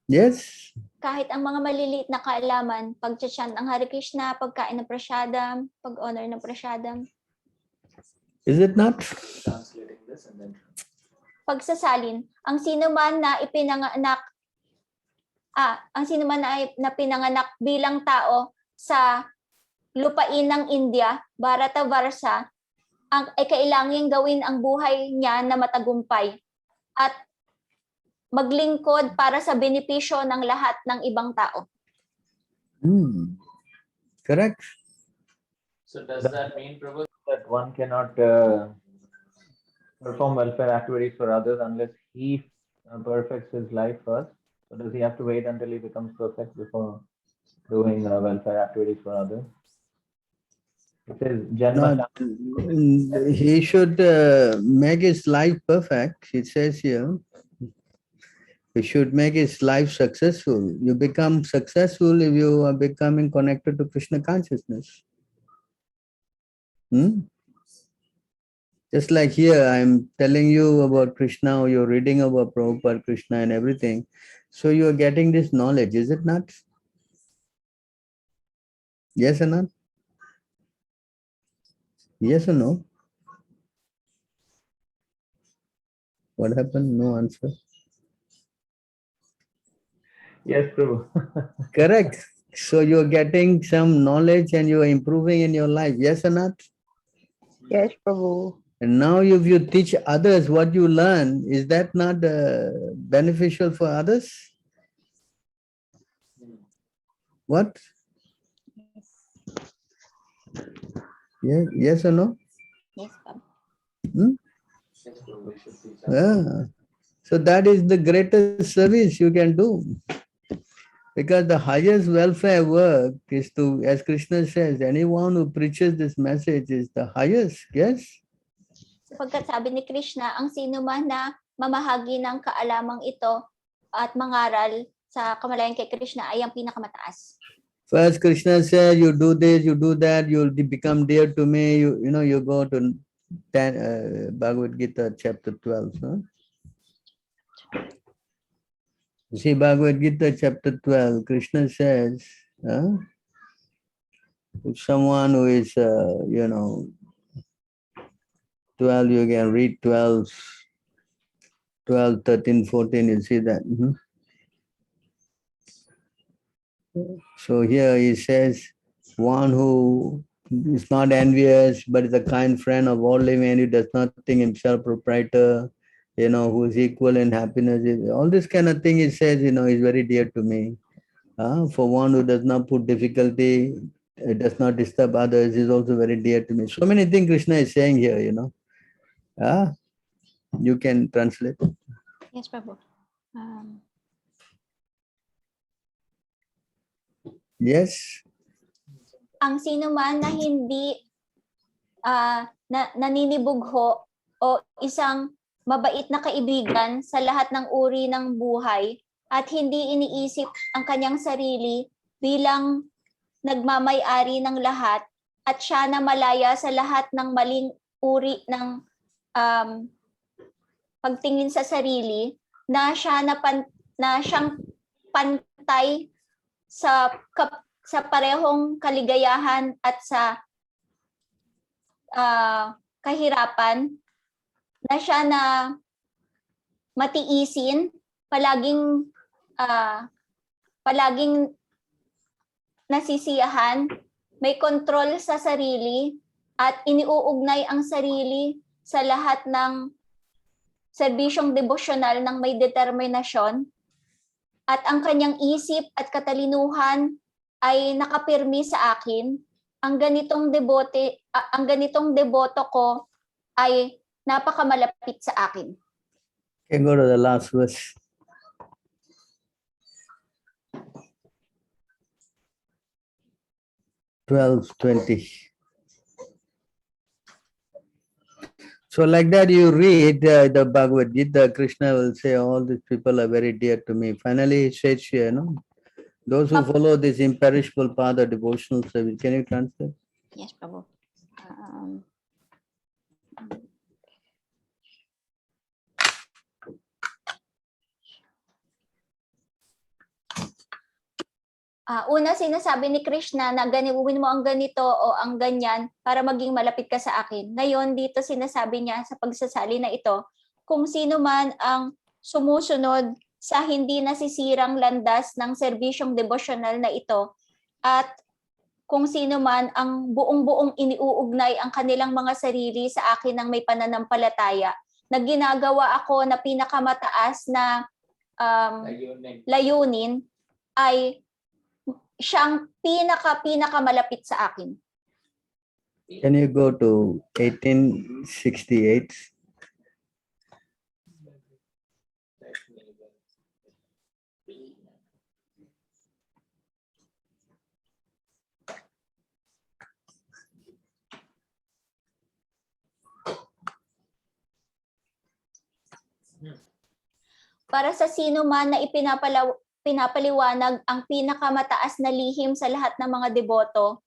Yes? Kahit ang mga maliliit na kaalaman, pag-chant ng Hare Krishna, pagkain ng prasadam, pag-honor ng prasadam. Is it not? Translating this and then Pagsasalin, ang sino man na pinanganak bilang tao sa lupain ng India, Bharatavarsha, ay kailangang gawin ang buhay niya na matagumpay at maglingkod para sa benepisyo ng lahat ng ibang tao. Correct. So does that mean, Prabhu, that one cannot perform welfare activities for others unless he perfects his life first? So does he have to wait until he becomes perfect before doing welfare activities for others? It says, No, he should make his life perfect. It says here, he should make his life successful. You become successful if you are becoming connected to Krishna consciousness. Just like here, I'm telling you about Krishna, or you're reading about Prabhupada, Krishna and everything. So you're getting this knowledge, is it not? Yes or not? Yes or no? What happened? No answer. Yes, Prabhu. Correct. So you're getting some knowledge and you are improving in your life. Yes or not? Yes, Prabhu. And now if you teach others what you learn, is that not beneficial for others? What? Yes or no? Yes, Papa. Hmm? Yeah. So that is the greatest service you can do. Because the highest welfare work is to, as Krishna says, anyone who preaches this message is the highest. Yes? Sapagkat sabi ni Krishna, ang sino man na mamahagi ng kaalamang ito at mangaral sa kamalayan kay Krishna ay ang pinakamataas. First, Krishna says, you do this, you do that, you'll become dear to me. You go to Bhagavad Gita chapter 12. Huh? You see, Bhagavad Gita chapter 12, Krishna says, if someone who is, 12, you can read 12, 13, 14, you see that. So here he says, one who is not envious, but is a kind friend of all living, who does not think himself proprietor, who is equal in happiness. All this kind of thing he says, is very dear to me. For one who does not put difficulty, does not disturb others, is also very dear to me. So many things Krishna is saying here, You can translate. Yes, Prabhu. Yes. Ang sino man na hindi naninibugho o isang mabait na kaibigan sa lahat ng uri ng buhay at hindi iniisip ang kanyang sarili bilang nagmamay-ari ng lahat at siya na malaya sa lahat ng maling uri ng pagtingin sa sarili, na siyang pantay sa parehong kaligayahan at sa kahirapan, na siya na matiisin, palaging nasisiyahan, may kontrol sa sarili at iniuugnay ang sarili sa lahat ng serbisyong debosyonal ng may determinasyon, at ang kanyang isip at katalinuhan ay nakapirmi sa akin. Ang ganitong deboto ko ay napakamalapit sa akin. Okay, go to the last verse. (12:20). So like that you read the Bhagavad Gita, Krishna will say, all these people are very dear to me. Finally he says here, those who follow this imperishable path of devotional service. Can you translate? Yes, Prabhu. Una, sinasabi ni Krishna na gawin mo ang ganito o ang ganyan para maging malapit ka sa akin. Ngayon, dito sinasabi niya sa pagsasali na ito, kung sino man ang sumusunod sa hindi nasisirang landas ng serbisyong devosyonal na ito, at kung sino man ang buong-buong iniuugnay ang kanilang mga sarili sa akin ng may pananampalataya, na ginagawa ako na pinakamataas na layunin, ay siyang pinakamalapit sa akin. Can you go to 1868? Para sa sino man na pinapaliwanag ang pinakamataas na lihim sa lahat ng mga deboto,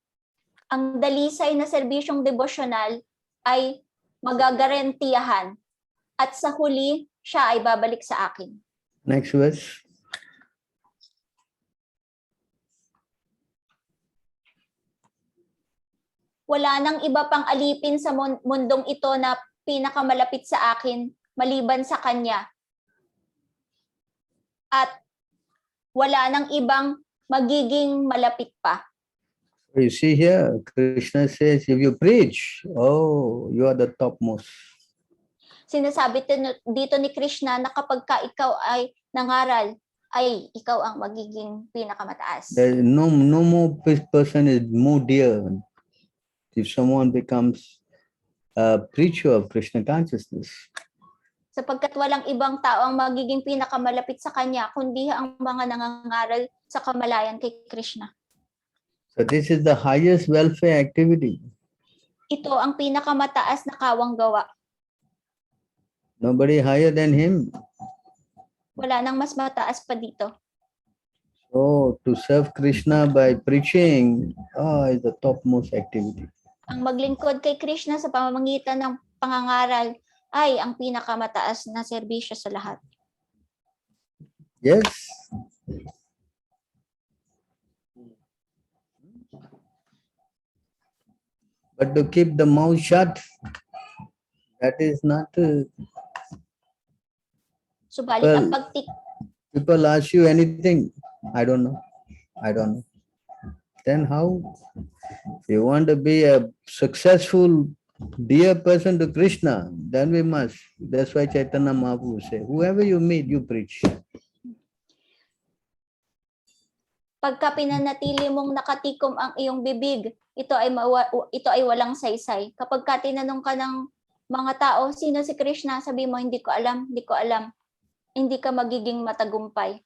ang dalisay na serbisyong devosyonal ay magagarentiyahan, at sa huli, siya ay babalik sa akin. Next verse. Wala nang iba pang alipin sa mundong ito na pinakamalapit sa akin maliban sa kanya. At wala nang ibang magiging malapit pa. You see here, Krishna says, if you preach, oh, you are the topmost. Sinasabi dito ni Krishna na kapag ka ikaw ay nangaral, ay ikaw ang magiging pinakamataas. There is no more person is more dear. If someone becomes a preacher of Krishna consciousness. Sapagkat walang ibang tao ang magiging pinakamalapit sa kanya, kundi ang mga nangangaral sa kamalayan kay Krishna. So this is the highest welfare activity. Ito ang pinakamataas na kawang gawa. Nobody higher than him. Wala nang mas mataas pa dito. So to serve Krishna by preaching is the topmost activity. Ang maglingkod kay Krishna sa pamamagitan ng pangangaral ay ang pinakamataas na serbisyo sa lahat. Yes. But to keep the mouth shut, that is not. Subalit Well, ang pagtik People ask you anything, I don't know. Then how? If you want to be a successful, dear person to Krishna, then we must. That's why Chaitanya Mahaprabhu say, whoever you meet, you preach. pagka pinanatili mong nakatikom ang iyong bibig, ito ay walang saysay. Kapag ka tinanong ka ng mga tao, sino si Krishna? Sabi mo, hindi ko alam, hindi ko alam. Hindi ka magiging matagumpay.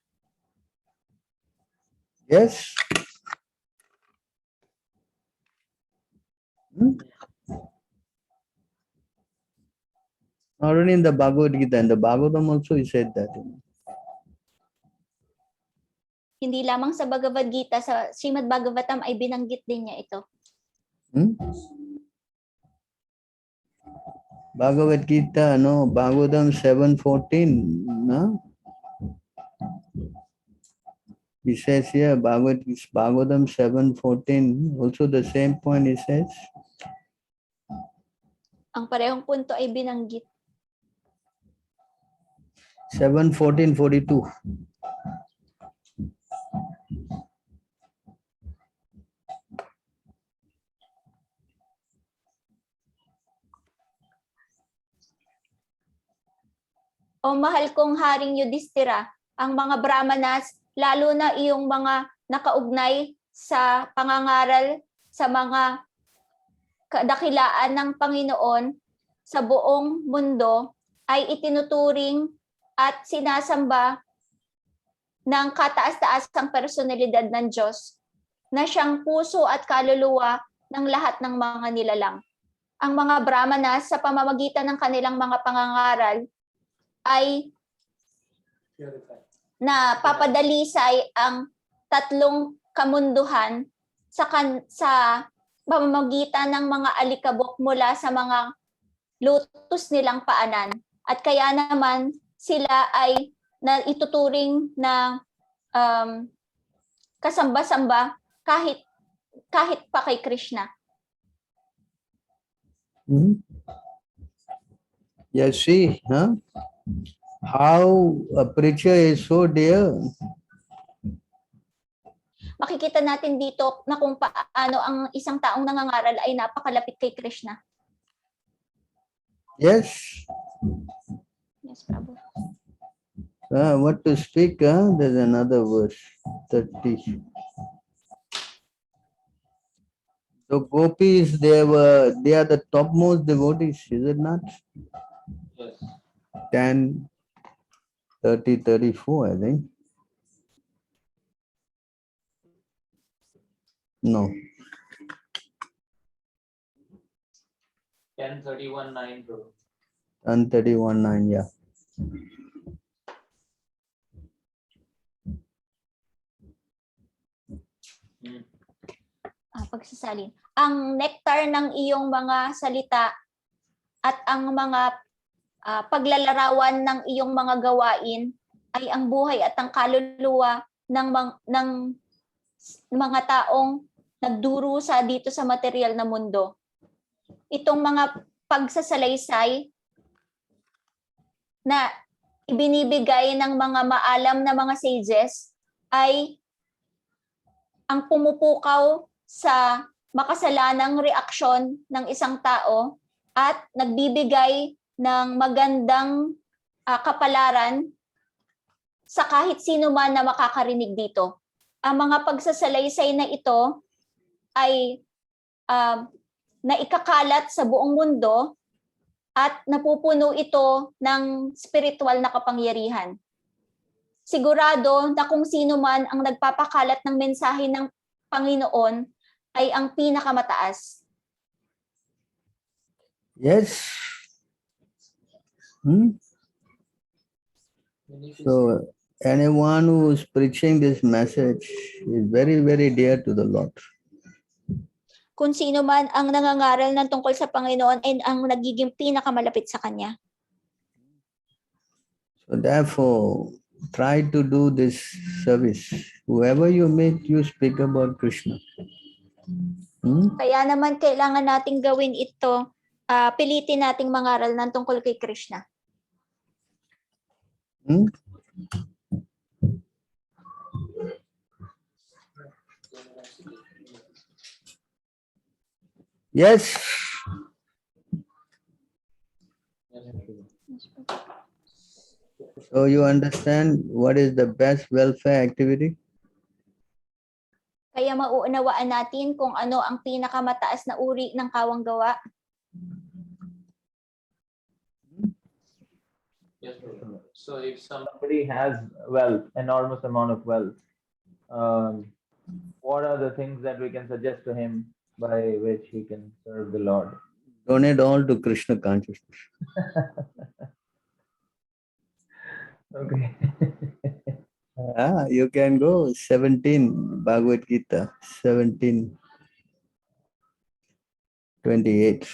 Yes? Not only in the Bhagavad Gita, in the Bhagavatam also he said that. Hindi lamang sa Bhagavad Gita, sa Srimad Bhagavatam ay binanggit din niya ito. Bhagavad Gita, no, Bhagavatam 7:14, no? He says here, Bhagavatam 7:14, also the same point he says. Ang parehong punto ay binanggit. 7:14:42. O mahal kong Haring Yudhishthira, ang mga Brahmanas, lalo na iyong mga nakaugnay sa pangangaral sa mga kadakilaan ng Panginoon sa buong mundo, ay itinuturing at sinasamba ng kataas-taasang personalidad ng Diyos na siyang puso at kaluluwa ng lahat ng mga nilalang. Ang mga Brahmanas sa pamamagitan ng kanilang mga pangangaral ay na papadalisay ang tatlong kamunduhan sa pamamagitan ng mga alikabok mula sa mga lutos nilang paanan. At kaya naman sila ay ituturing na kasamba-samba kahit pa kay Krishna. Yeah, see, huh? How a preacher is so dear. Makikita natin dito na kung paano ang isang taong nangangaral ay napakalapit kay Krishna. Yes. Yes, Prabhu. What to speak? There's another verse, 30. The gopis, they are the topmost devotees, is it not? Yes. 10, 30, 34, I think. No. 10:31:9, bro. 10:31:9, yeah. Pagsasalin. Ang nektar ng iyong mga salita at ang mga paglalarawan ng iyong mga gawain ay ang buhay at ang kaluluwa ng mga taong nagdurusa dito sa material na mundo. Itong mga pagsasalaysay na ibinibigay ng mga maalam na mga sages ay ang pumupukaw sa makasalanang reaksyon ng isang tao at nagbibigay ng magandang kapalaran sa kahit sino man na makakarinig dito. Ang mga pagsasalaysay na ito ay naikakalat sa buong mundo at napupuno ito ng spiritual na kapangyarihan. Sigurado na kung sino man ang nagpapakalat ng mensahe ng Panginoon ay ang pinakamataas. Yes. So anyone who is preaching this message is very, very dear to the Lord. Kung sino man ang nangangaral ng tungkol sa Panginoon ay ang nagiging pinakamalapit sa Kanya. So therefore, try to do this service. Whoever you meet, you speak about Krishna. Kaya naman kailangan nating gawin ito, pilitin nating mangaral ng tungkol kay Krishna. Yes. So you understand what is the best welfare activity? Kaya mauunawaan natin kung ano ang pinakamataas na uri ng kawanggawa. Yes, so if somebody has wealth, enormous amount of wealth, what are the things that we can suggest to him by which he can serve the Lord? Donate all to Krishna consciousness. Okay. You can go 17 Bhagavad Gita, 17:28.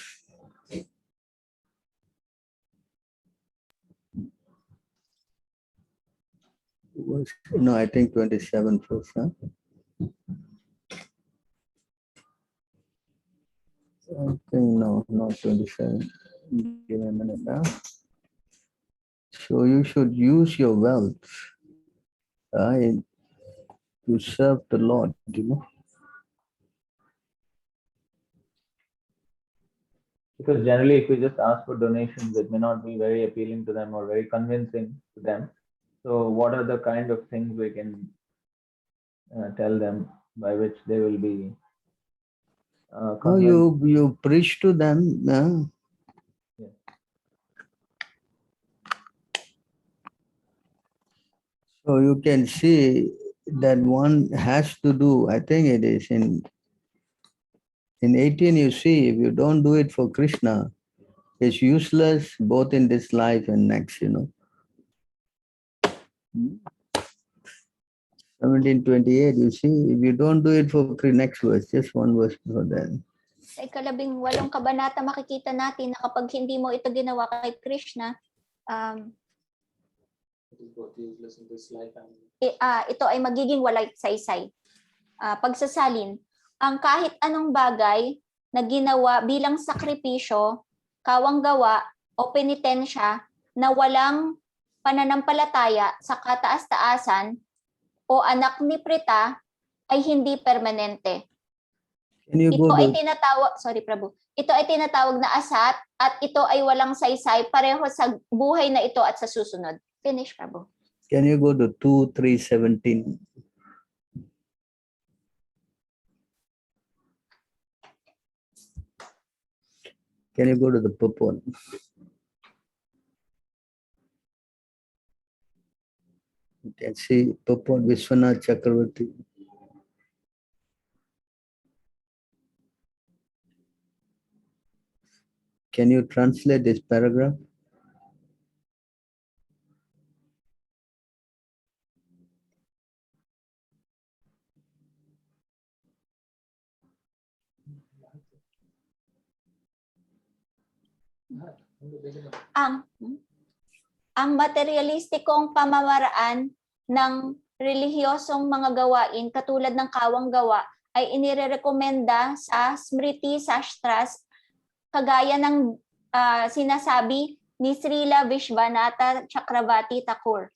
No, I think 27 first. Huh? I think no, not 27. Give me a minute now. So you should use your wealth to serve the Lord, you know. Because generally, if we just ask for donations, it may not be very appealing to them or very convincing to them. So what are the kind of things we can tell them by which they will be No, you preach to them. Yeah. So you can see that one has to do, I think it is in 18 you see, if you don't do it for Krishna, it's useless both in this life and next, you know. 17:28, you see, if you don't do it for next verse, just one verse before that. Sa 18 kabanata makikita natin na kapag hindi mo ito ginawa kay Krishna, ito ay magiging walay saysay. Pagsasalin, ang kahit anong bagay na ginawa bilang sakripisyo, kawanggawa o penitensya na walang pananampalataya sa kataas-taasan o anak ni Prita ay hindi permanente. Ito ay tinatawag, ito ay tinatawag na asat at ito ay walang saysay pareho sa buhay na ito at sa susunod. Finish, Prabhu. Can you go to 2:3:17? Can you go to the purport? You can see purport Vishwanath Chakravarti. Can you translate this paragraph? Ang materialistikong pamamaraan ng relihiyosong mga gawain katulad ng kawanggawa ay inirekomenda sa Smriti Shastras kagaya ng sinasabi ni Srila Vishwanatha Chakravarti Thakur.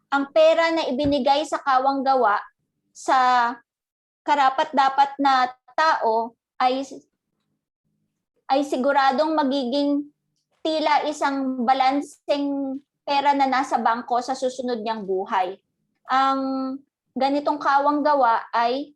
ang pera na ibinigay sa kawang gawa sa karapat-dapat na tao ay siguradong magiging tila isang balanseng pera na nasa bangko sa susunod niyang buhay. Ang ganitong kawang gawa ay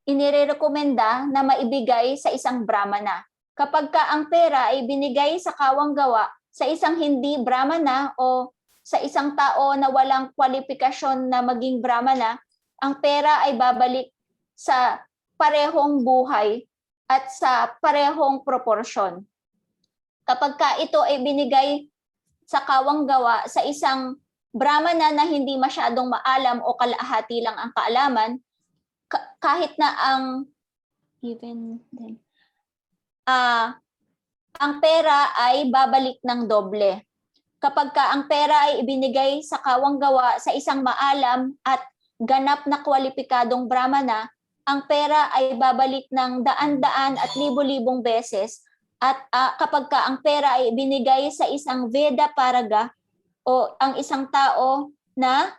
inirekomenda na maibigay sa isang brahmana. Kapag ka ang pera ay binigay sa kawang gawa sa isang hindi brahmana o sa isang tao na walang kwalifikasyon na maging brahmana, ang pera ay babalik sa parehong buhay at sa parehong proporsyon. Kapag ka ito ay binigay sa kawang gawa sa isang brahmana na hindi masyadong maalam o kalahati lang ang kaalaman, kahit na ang pera ay babalik ng doble. Kapag ka ang pera ay ibinigay sa kawang gawa sa isang maalam at ganap na kwalipikadong brahmana, ang pera ay babalik ng daan-daan at libo-libong beses. At kapag ka ang pera ay ibinigay sa isang Veda paraga o ang isang tao na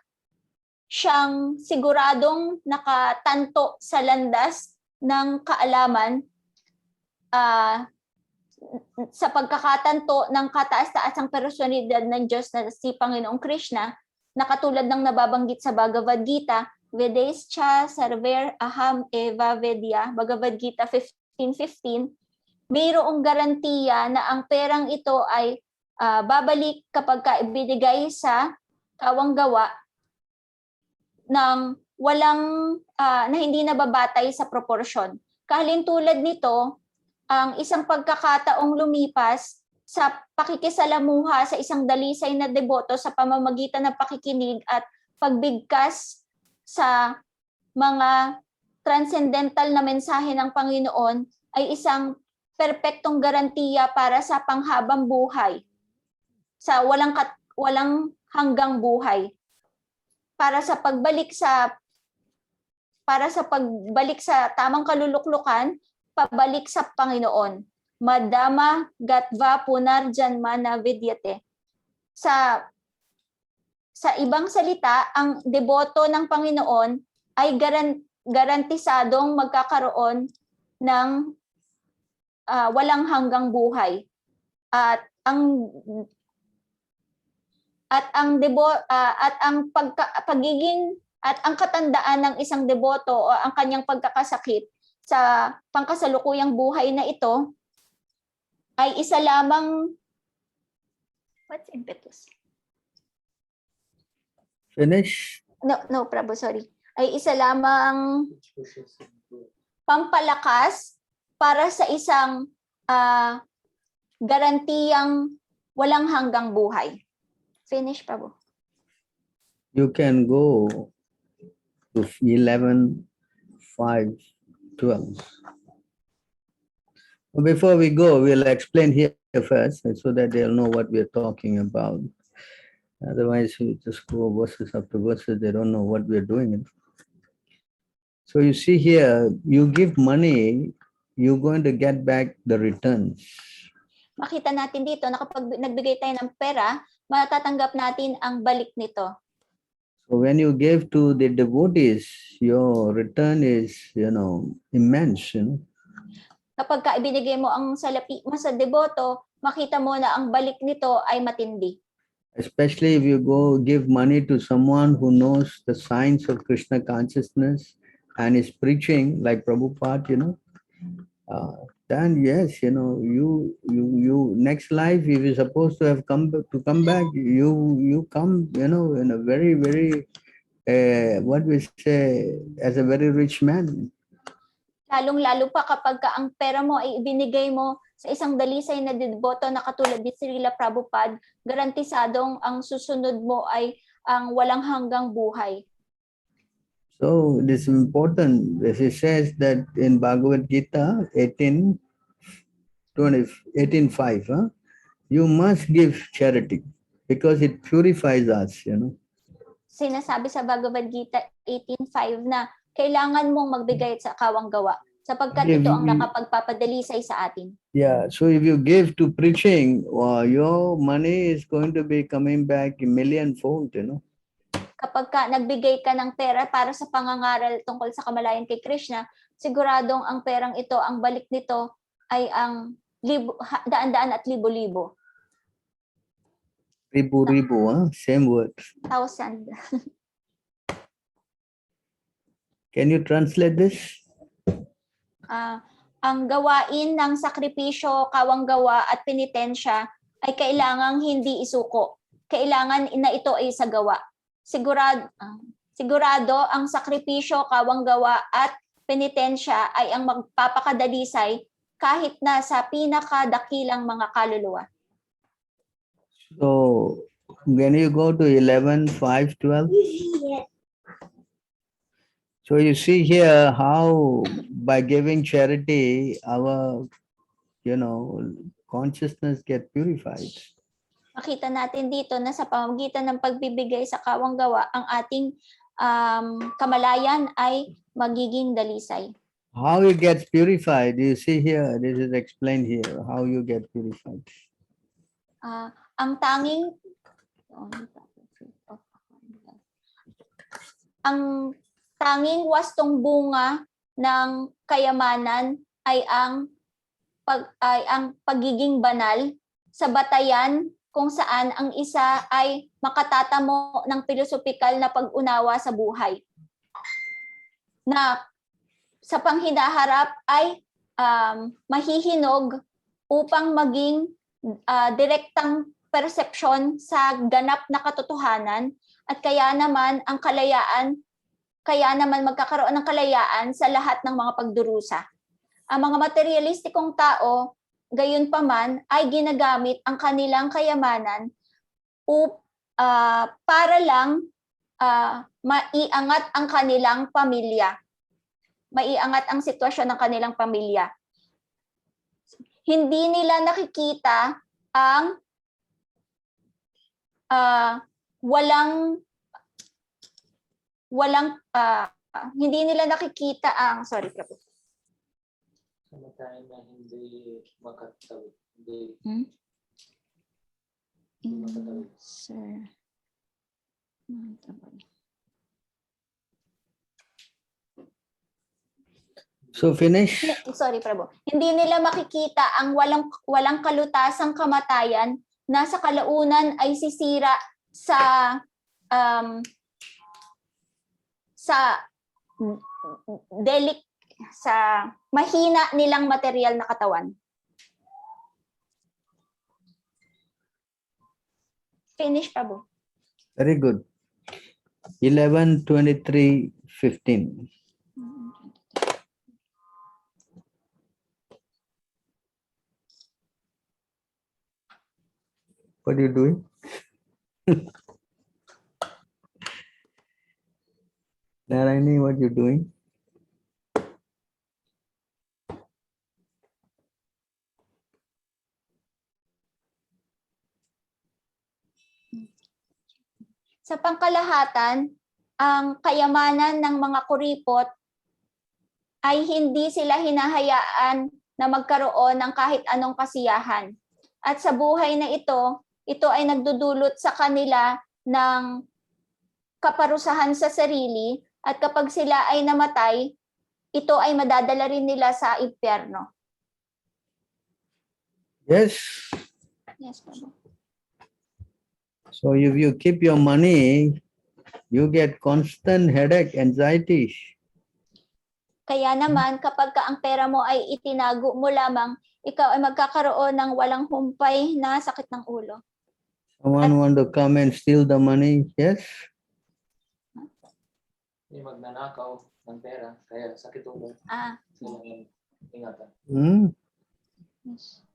siyang siguradong nakatanto sa landas ng kaalaman sa pagkakatanto ng kataas-taasang personalidad ng Diyos na si Panginoong Krishna, na katulad ng nababanggit sa Bhagavad Gita, Vedescha Sarver Aham Eva Vedya, Bhagavad Gita 15:15, mayroong garantiya na ang perang ito ay babalik kapag ka ibinigay sa kawang gawa ng walang na hindi nababatay sa proporsyon. Kahalintulad nito, ang isang pagkakataong lumipas sa pakikisalamuha sa isang dalisay na deboto sa pamamagitan ng pakikinig at pagbigkas sa mga transcendental na mensahe ng Panginoon ay isang perpektong garantiya para sa panghabang buhay, sa walang hanggang buhay, para sa pagbalik sa tamang kaluluklukan, pabalik sa Panginoon. Madama gatva punarjanma na vidyate. Sa ibang salita, ang deboto ng Panginoon ay garantisadong magkakaroon ng walang hanggang buhay. At ang katandaan ng isang deboto o ang kanyang pagkakasakit sa pangkasalukuyang buhay na ito ay isa lamang Finish? No, Prabhu, sorry. Ay isa lamang pampalakas para sa isang garantiyang walang hanggang buhay. Finish, Prabhu. You can go to 11, 5, 12. Before we go, we'll explain here first so that they'll know what we're talking about. Otherwise, we just go verses after verses, they don't know what we're doing. So you see here, you give money, you're going to get back the returns. Makita natin dito na kapag nagbigay tayo ng pera, matatanggap natin ang balik nito. So when you give to the devotees, your return is, immense. Kapag ka ibinigay mo ang salapi mo sa deboto, makita mo na ang balik nito ay matindi. Especially if you go give money to someone who knows the science of Krishna consciousness and is preaching like Prabhupada, then yes, you next life, if you're supposed to have come back, you come, in a very, very, what we say, as a very rich man. Lalong-lalo pa kapag ka ang pera mo ay ibinigay mo sa isang dalisay na deboto na katulad ni Srila Prabhupada, garantisadong ang susunod mo ay ang walang hanggang buhay. So it is important, as it says that in Bhagavad Gita 18:5, you must give charity because it purifies us, Sinasabi sa Bhagavad Gita 18:5 na kailangan mong magbigay sa kawang gawa sapagkat ito ang nakapagpapadalisay sa atin. Yeah, so if you give to preaching, your money is going to be coming back a millionfold, kapag nagbigay ka ng pera para sa pangangaral tungkol sa kamalayan kay Krishna, siguradong ang perang ito, ang balik nito ay ang daan-daan at libo-libo. Ribu, huh? Same word. 1,000. Can you translate this? Ang gawain ng sakripisyo, kawanggawa at penitensya ay kailangang hindi isuko. Kailangan na ito ay isagawa. Sigurado ang sakripisyo, kawanggawa at penitensya ay ang magpapakadalisay kahit na sa pinakadakilang mga kaluluwa. So, when you go to 11, 5, 12, so you see here how by giving charity, our, consciousness get purified. Makita natin dito na sa pamamagitan ng pagbibigay sa kawanggawa, ang ating kamalayan ay magiging dalisay. How it gets purified, you see here, this is explained here, how you get purified. Ang tanging wastong bunga ng kayamanan ay ang pagiging banal sa batayan kung saan ang isa ay makatatamo ng pilosopikal na pag-unawa sa buhay. Na sa panghinaharap ay mahihinog upang maging direktang persepsyon sa ganap na katotohanan at kaya naman magkakaroon ng kalayaan sa lahat ng mga pagdurusa. Ang mga materialistikong tao, gayon pa man, ay ginagamit ang kanilang kayamanan para lang maiangat ang kanilang pamilya. Maiangat ang sitwasyon ng kanilang pamilya. Hindi nila nakikita ang hindi nila nakikita ang Kamatayan na hindi makatawid. Sir. So finish. Sorry, Prabhu. Hindi nila makikita ang walang kalutasang kamatayan na sa kalaunan ay sisira sa mahina nilang material na katawan. Finish, Prabhu. Very good. 11, 23, 15. What are you doing? Narayani, what are you doing? Sa pangkalahatan, ang kayamanan ng mga kuripot ay hindi sila hinahayaan na magkaroon ng kahit anong kasiyahan. At sa buhay na ito ay nagdudulot sa kanila ng kaparusahan sa sarili at kapag sila ay namatay, ito ay madadala rin nila sa impyerno. Yes. Yes, Prabhu. So if you keep your money, you get constant headache, anxiety. Kaya naman, kapag ang pera mo ay itinago mo lamang, ikaw ay magkakaroon ng walang humpay na sakit ng ulo. Someone want to come and steal the money? Yes. May magnanakaw ng pera, kaya sakit ulo. Ingatan. Yes.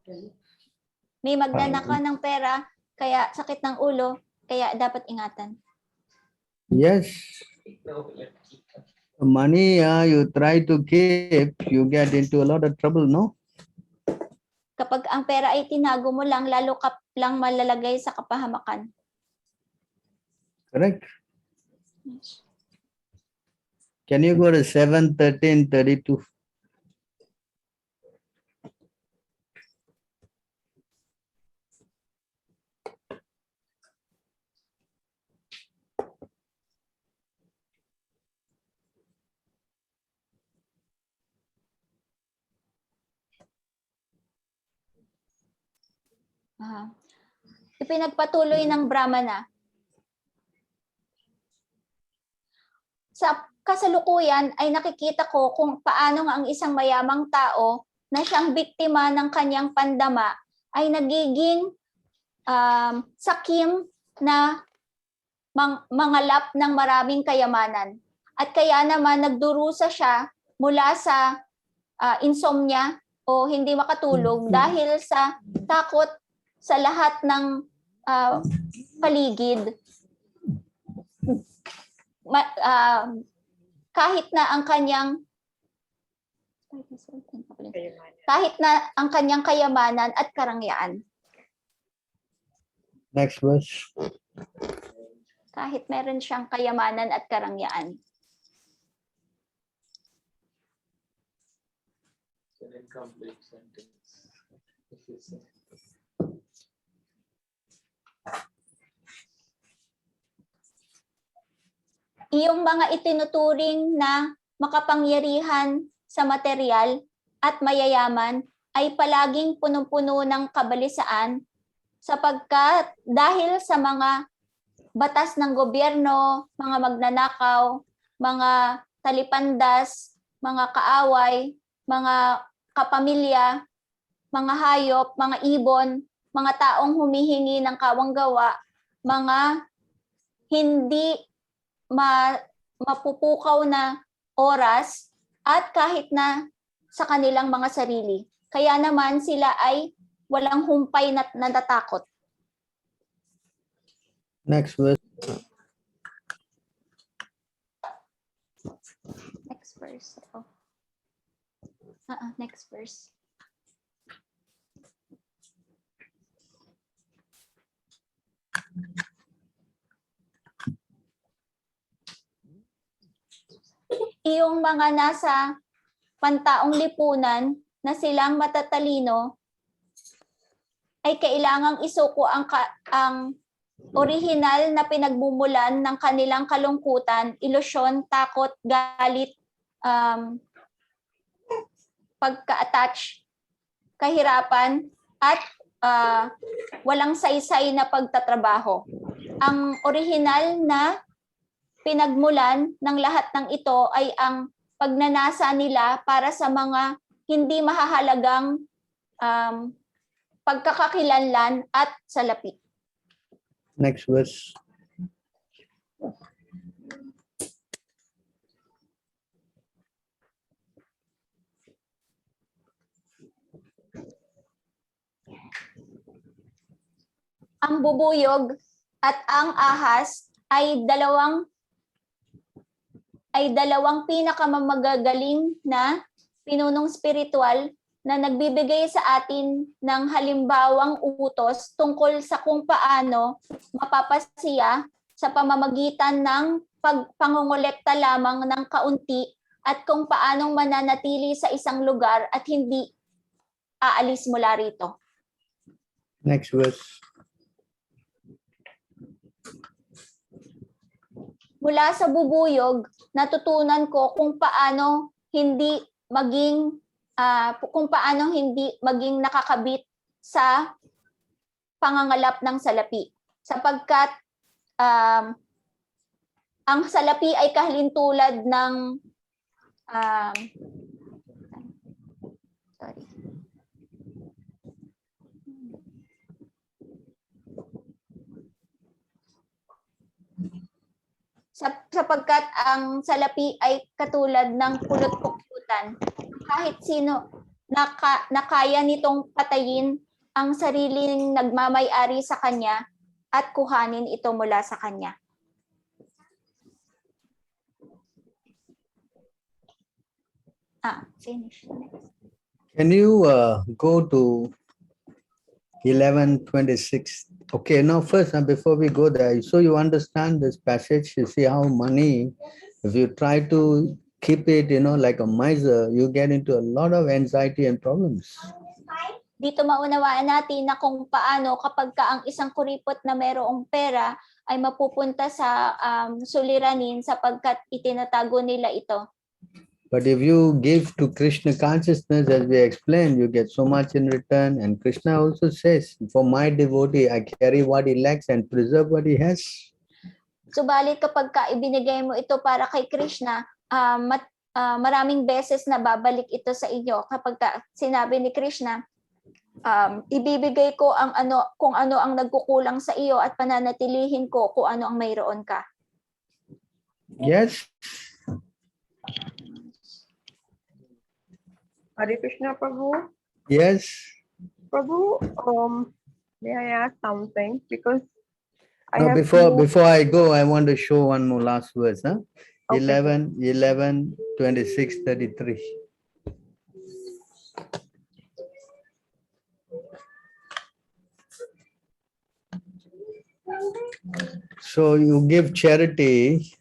May magnanakaw ng pera, kaya sakit ng ulo, kaya dapat ingatan. Yes. Money you try to keep, you get into a lot of trouble, no? Kapag ang pera ay tinago mo lang, lalo ka lang malalagay sa kapahamakan. Correct. Yes. Can you go to 7, 13, 32? Ipinagpatuloy ng Brahmana. Sa kasalukuyan ay nakikita ko kung paano ang isang mayamang tao na siyang biktima ng kanyang pandama ay nagiging sakim na mangalap ng maraming kayamanan. At kaya naman nagdurusa siya mula sa insomnia o hindi makatulog dahil sa takot sa lahat ng paligid. Kahit na ang kanyang kayamanan at karangyaan. Next verse. Kahit meron siyang kayamanan at karangyaan. It's an incomplete sentence. Iyong mga itinuturing na makapangyarihan sa material at mayayaman ay palaging punong-puno ng kabalisaan sapagkat dahil sa mga batas ng gobyerno, mga magnanakaw, mga talipandas, mga kaaway, mga kapamilya, mga hayop, mga ibon, mga taong humihingi ng kawanggawa, mga hindi mapupukaw na oras at kahit na sa kanilang mga sarili. Kaya naman sila ay walang humpay na natatakot. Next verse. Next verse. Next verse. Iyong mga nasa pantaong lipunan na silang matatalino ay kailangang isuko ang orihinal na pinagmumulan ng kanilang kalungkutan, ilusyon, takot, galit, pagka-attach, kahirapan, at walang saysay na pagtatrabaho. Ang orihinal na pinagmulan ng lahat ng ito ay ang pagnanasa nila para sa mga hindi mahahalagang pagkakakilanlan at salapi. Next verse. Ang bubuyog at ang ahas ay dalawang pinakamagagaling na pinunong spiritual na nagbibigay sa atin ng halimbawang utos tungkol sa kung paano mapapasiya sa pamamagitan ng pangongolekta lamang ng kaunti at kung paanong mananatili sa isang lugar at hindi aalis mula rito. Next verse. Mula sa bubuyog, natutunan ko kung paano hindi maging nakakabit sa pangangalap ng salapi. Sapagkat ang salapi ay kahalintulad ng sapagkat ang salapi ay katulad ng pulot-pukyutan. Kahit sino nakaya nitong patayin ang sariling nagmamay-ari sa kanya at kuhanin ito mula sa kanya. Finish. Can you go to 11:26? Okay, now first, before we go there, so you understand this passage, you see how money, if you try to keep it, like a miser, you get into a lot of anxiety and problems. Dito maunawaan natin na kung paano kapag ang isang kuripot na mayroong pera ay mapupunta sa suliranin sapagkat itinatago nila ito. But if you give to Krishna consciousness, as we explained, you get so much in return. And Krishna also says, for my devotee, I carry what he lacks and preserve what he has. Subalit kapag ka ibinigay mo ito para kay Krishna, maraming beses na babalik ito sa inyo. Kapag ka sinabi ni Krishna, ibibigay ko ang kung ano ang nagkukulang sa iyo at pananatilihin ko kung ano ang mayroon ka. Yes. Hare Krishna, Prabhu. Yes. Prabhu, may I ask something? Because I No, have before I go, I want to show one more last verse. Huh? Okay. 11, 26, 33. So you give charity.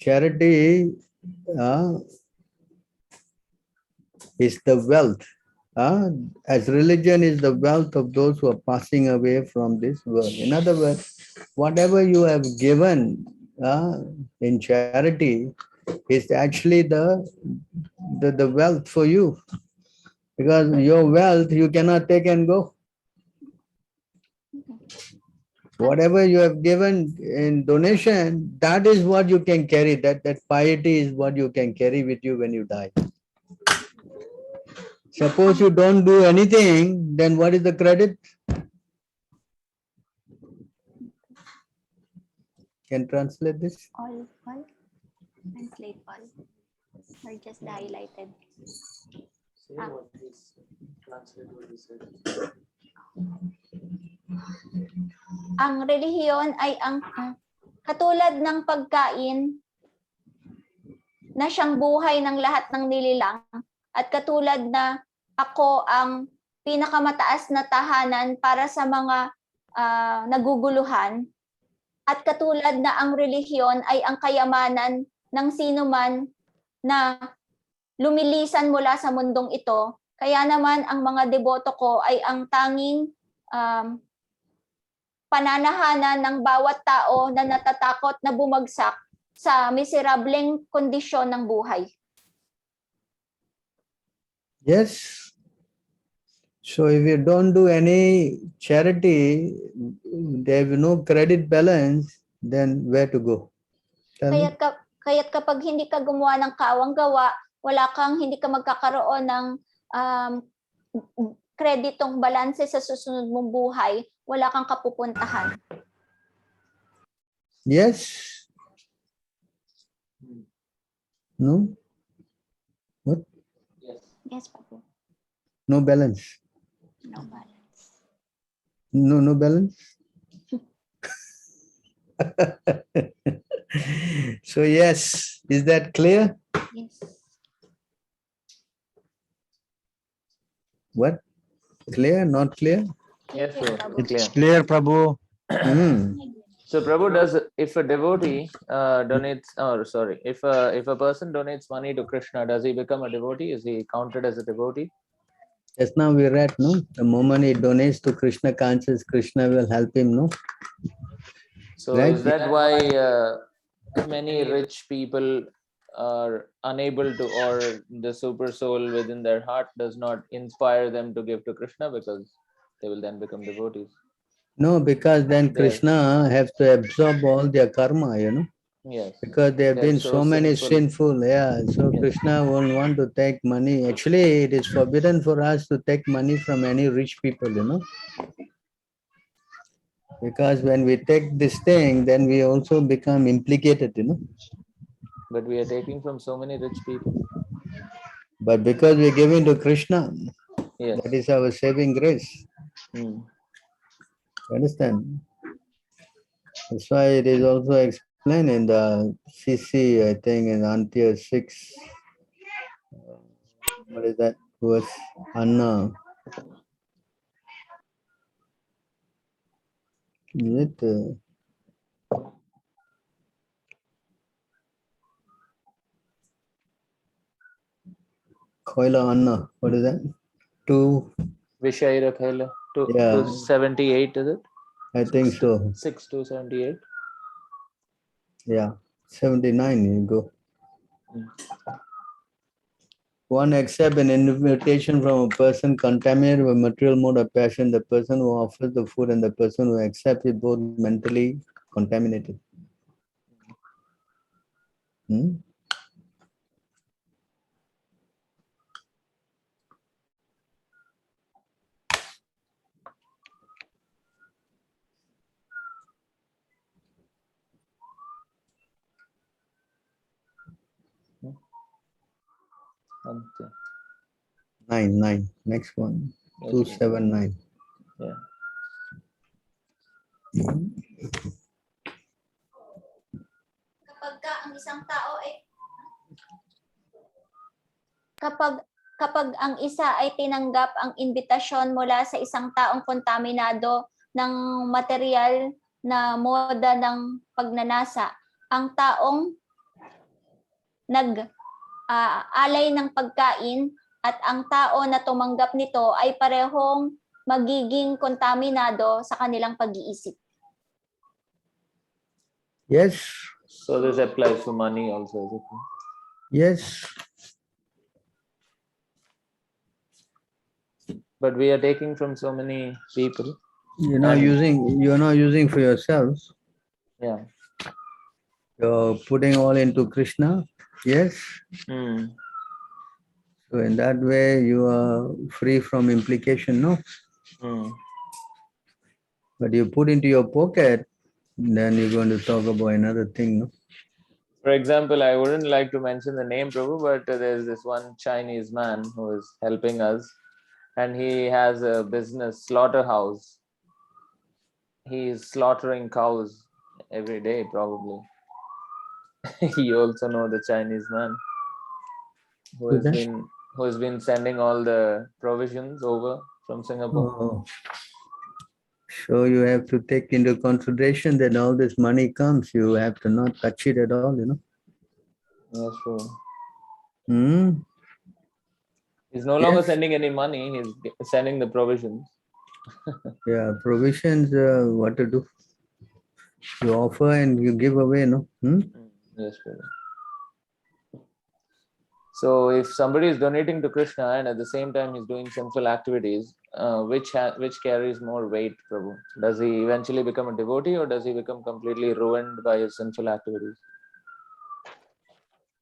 Charity is the wealth. As religion is the wealth of those who are passing away from this world. In other words, whatever you have given in charity is actually the wealth for you. Because your wealth you cannot take and go. Whatever you have given in donation, that is what you can carry. That piety is what you can carry with you when you die. Suppose you don't do anything, then what is the credit? Can translate this? All. Translate all. Or just the highlighted. Ang relihiyon ay ang katulad ng pagkain na siyang buhay ng lahat ng nililang at katulad na ako ang pinakamataas na tahanan para sa mga naguguluhan at katulad na ang relihiyon ay ang kayamanan ng sino man na lumilisan mula sa mundong ito. Kaya naman ang mga deboto ko ay ang tanging pananahanan ng bawat tao na natatakot na bumagsak sa miserableng kondisyon ng buhay. Yes. So if you don't do any charity, there is no credit balance, then where to go? Kaya't kapag hindi ka gumawa ng kawang gawa, hindi ka magkakaroon ng kreditong balanse sa susunod mong buhay, wala kang kapupuntahan. Yes. No? What? Yes, Prabhu. No balance. No balance. No balance? So yes, is that clear? Yes. What? Clear? Not clear? Yes, sir. It's clear, Prabhu. So Prabhu, if a devotee if a person donates money to Krishna, does he become a devotee? Is he counted as a devotee? Just now we read, no? The moment he donates to Krishna conscious, Krishna will help him, no? So Right. is that why many rich people are unable to, or the super soul within their heart does not inspire them to give to Krishna because they will then become devotees? No, because then Krishna has to absorb all their karma, Yes. Because there have They're been so many sinful. sinful, so Yes. Krishna won't want to take money. Actually, it is forbidden for us to take money from any rich people, Because when we take this thing, then we also become implicated, But we are taking from so many rich people. But because we're giving to Krishna, Yes. that is our saving grace. Mm. Understand? That's why it is also explained in the CC, I think, in Antya 6. What is that verse? Anna. Is it? Koila Anna. What is that? 2. Vishaira Khaila. Yeah. 278, is it? I think so. 6 to 78. Yeah. 79, you go. One accept an invitation from a person contaminated with material mode of passion. The person who offers the food and the person who accepts it both mentally contaminated. Hmm? Okay. 9. Next one. 279. Yeah. Kapag ang isang tao ay kapag ang isa ay tinanggap ang imbitasyon mula sa isang taong kontaminado ng material na moda ng pagnanasa, ang taong alay ng pagkain at ang tao na tumanggap nito ay parehong magiging kontaminado sa kanilang pag-iisip. Yes. So this applies to money also, is it? Yes. But we are taking from so many people. You're not using for yourself. Yeah. You're putting all into Krishna. Yes. So in that way you are free from implication, no? But you put into your pocket, then you're going to talk about another thing, no? For example, I wouldn't like to mention the name, Prabhu, but there's this one Chinese man who is helping us, and he has a business slaughterhouse. He is slaughtering cows every day, probably. You also know the Chinese man who has been sending all the provisions over from Singapore. Oh. So you have to take into consideration that all this money comes, you have to not touch it at all, you know. That's true. He's no longer sending any money, he's sending the provisions. Yeah, provisions, what to do? You offer and you give away, no? Yes, Prabhu. So if somebody is donating to Krishna and at the same time he's doing sinful activities, which carries more weight, Prabhu? Does he eventually become a devotee or does he become completely ruined by his sinful activities?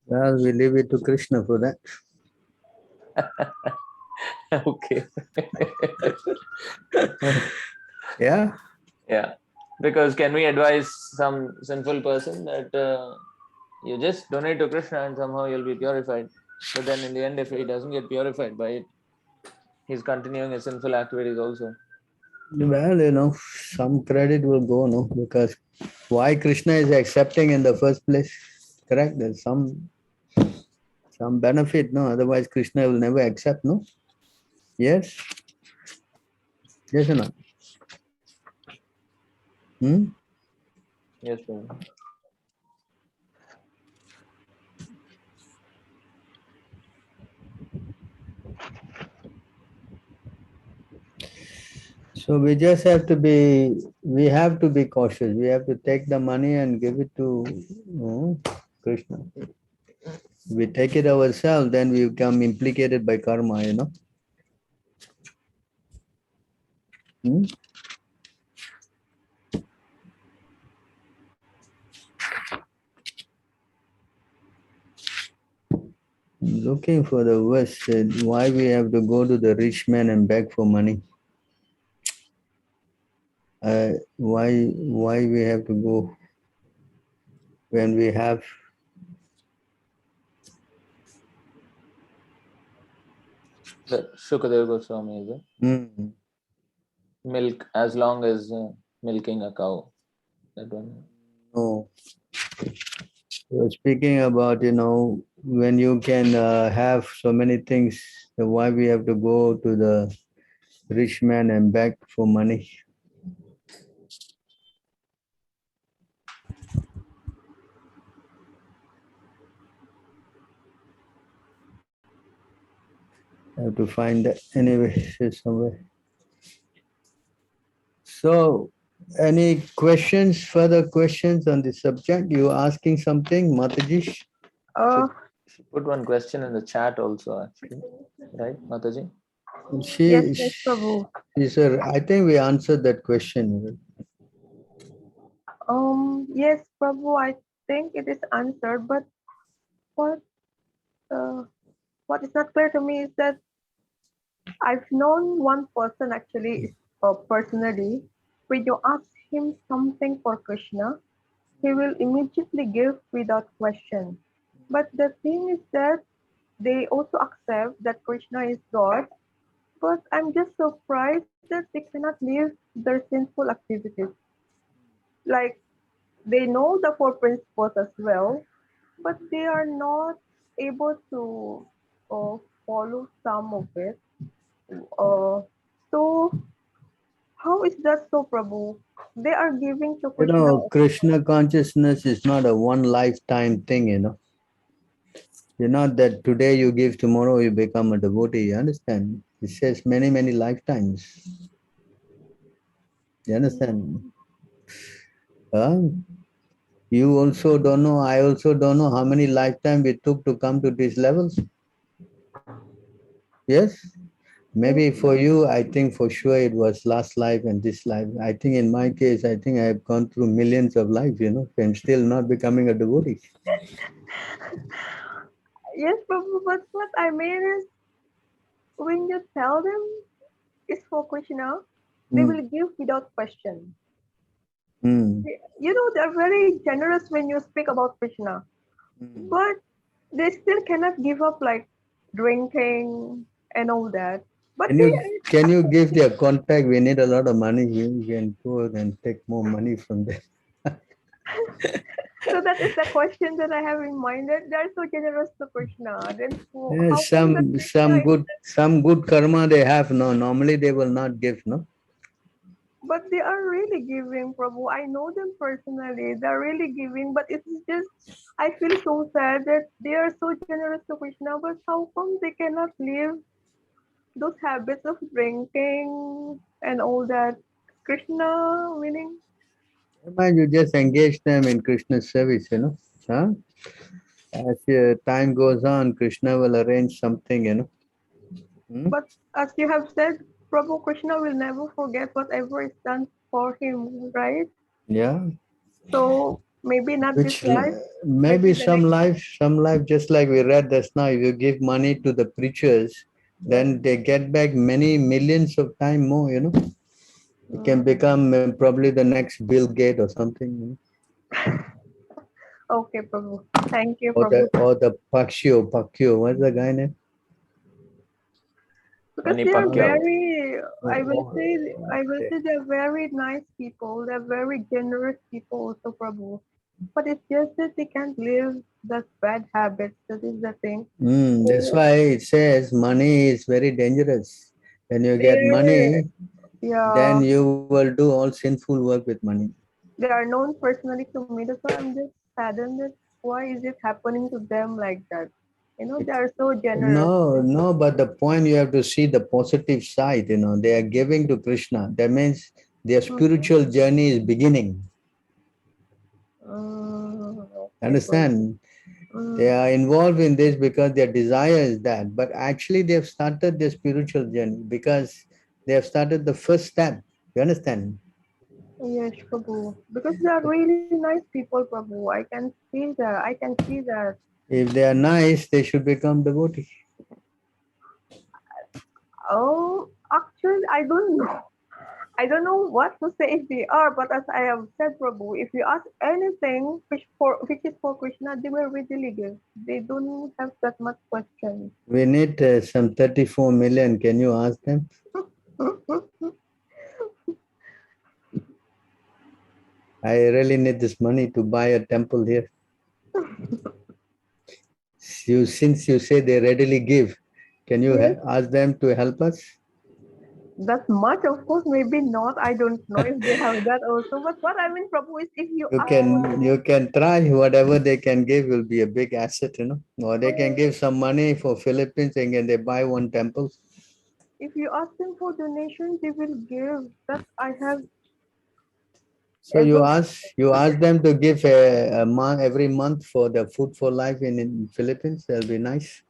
Well, we leave it to Krishna for that. Okay. Yeah? Yeah. Because can we advise some sinful person that you just donate to Krishna and somehow you'll be purified? But then in the end, if he doesn't get purified by it, he's continuing his sinful activities also. Well, you know, some credit will go, no? Because why Krishna is accepting in the first place? Correct? There's some benefit, no? Otherwise, Krishna will never accept, no? Yes? Yes or not? Yes, Prabhu. So we just have to be cautious. We have to take the money and give it to Krishna. If we take it ourselves, then we become implicated by karma, you know. Looking for the verse, why we have to go to the rich man and beg for money? Why we have to go when we have? The Shukadeva Goswami, is it? Milk, as long as milking a cow. That one. No. You're speaking about, you know, when you can have so many things, so why we have to go to the rich man and beg for money? I have to find that anyway somewhere. So, any questions, further questions on this subject? You asking something, Mataji? She put one question in the chat also, actually. Right, Mataji? Yes, yes, Prabhu. Sir, I think we answered that question. Yes, Prabhu, I think it is answered, but what uh, what is not clear to me is that I've known one person actually personally. When you ask him something for Krishna, he will immediately give without question. But the thing is that they also accept that Krishna is God, but I'm just surprised that they cannot leave their sinful activities. Like they know the four principles as well, but they are not able to follow some of it. Uh, so how is that so, Prabhu? They are giving to Krishna. Krishna consciousness is not a one lifetime thing. You're not that today you give, tomorrow you become a devotee. You understand? It says many, many lifetimes. You understand? You also don't know, I also don't know how many lifetimes we took to come to these levels. Yes? Maybe for you, I think for sure it was last life and this life. I think in my case, I think I have gone through millions of lives, and still not becoming a devotee. Yes, Prabhu, but what I mean is when you tell them it's for Krishna, they will give without question. Mm. You know, they're very generous when you speak about Krishna, but they still cannot give up like drinking and all that. But Can you give their contact? We need a lot of money. You can go and take more money from them. so that is the question that I have in mind that they're so generous to Krishna. Then Yeah, how come that Krishna is, some good karma they have. No, normally they will not give. No. but they are really giving, Prabhu. I know them personally. They're really giving, but it's just I feel so sad that they are so generous to Krishna, but how come they cannot leave those habits of drinking and all that? Krishna meaning Mind you just engage them in Krishna's service. Huh? As time goes on, Krishna will arrange something. Hmm? but as you have said, Prabhu Krishna will never forget whatever is done for him, right? Yeah. So maybe not this Which life, maybe maybe the next. some life, just like we read just now, if you give money to the preachers, then they get back many millions of time more. It can become probably the next Bill Gates or something. Okay, Prabhu. Thank you, Or Prabhu. the Pakyo. What's the guy name? Because Manny they are Pacquiao. very, I will Okay. say they're very nice people. They're very generous people also, Prabhu. But it's just that they can't live that bad habits. That is the thing. That's So why it says money is very dangerous. When you get they're, money, then yeah, you will do all sinful work with money. they are known personally to me. That's why I'm just saddened that why is it happening to them like that? You know, they are so generous. No, but the point you have to see the positive side. They are giving to Krishna. That means their spiritual journey is beginning. Okay, Prabhu. Understand? They Mm, are involved in this because their desire is that. But actually, they have started their spiritual journey because they have started the first step. You understand? yes, Prabhu. Because they are really nice people, Prabhu. I can see that. I can see that. If they are nice, they should become devotee. Oh, actually, I don't know. I don't know what to say if they are, but as I have said, Prabhu, if you ask anything which is for Krishna, they will readily give. They don't have that much questions. We need some 34 million. Can you ask them? I really need this money to buy a temple here. Since you say they readily give, can you Yes, ask them to help us? that much, of course, maybe not. I don't know if they have that also. But what I mean, Prabhu, is if you You ask can for, you can try whatever they can give will be a big asset. Or they can give some money for Philippines and can they buy one temple. if you ask them for donation, they will give. That I have So you ask them to give a month every month for the food for life in Philippines. That'll be nice.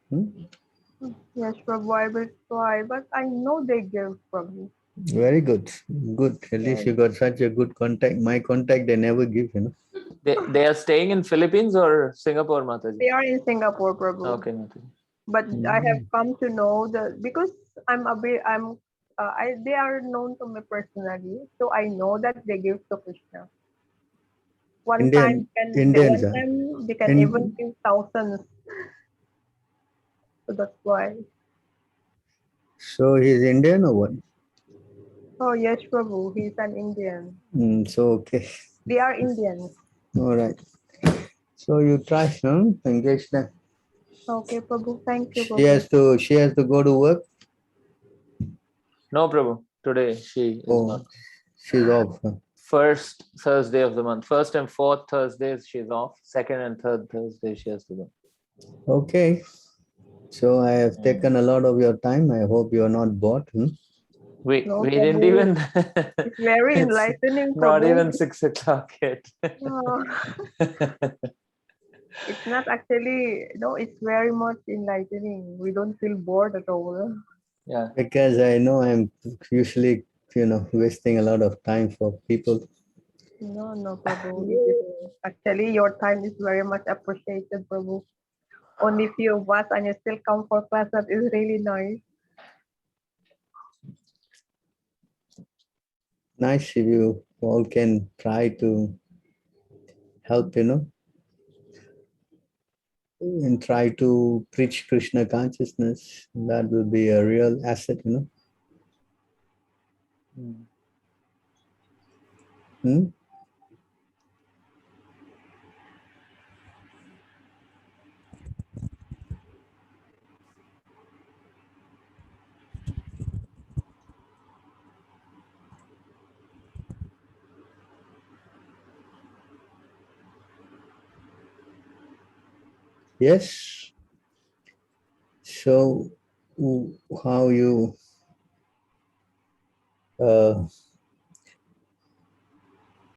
Yes, Prabhu, I will try, but I know they give, Prabhu. Very good. Good. At least you got such a good contact. My contact, they never give, They are staying in Philippines or Singapore, Mataji? They are in Singapore, Prabhu. Okay, Mataji. But I have come to know because they are known to me personally, so I know that they give to Krishna. One Indians, time they can even give thousands. So that's why. So he's Indian or what? Oh yes, Prabhu, he's an Indian. So okay. They are Indians. All right. So you try, engage them. Okay, Prabhu. Thank you, Prabhu. She has to go to work. No, Prabhu. Today she is not. She's off. First Thursday of the month. First and fourth Thursdays she's off. Second and third Thursday she has to go. Okay. So I have taken a lot of your time. I hope you are not bored. We No, didn't Prabhu. even. It's very It's enlightening, not Prabhu. even 6 o'clock yet. It's not actually, it's very much enlightening. We don't feel bored at all. Yeah. Because I know I'm usually, wasting a lot of time for people. No, Prabhu. Actually, your time is very much appreciated, Prabhu. Only few of us and you still come for class. That is really nice. Nice if you all can try to help, and try to preach Krishna consciousness. That will be a real asset, Yes. So how you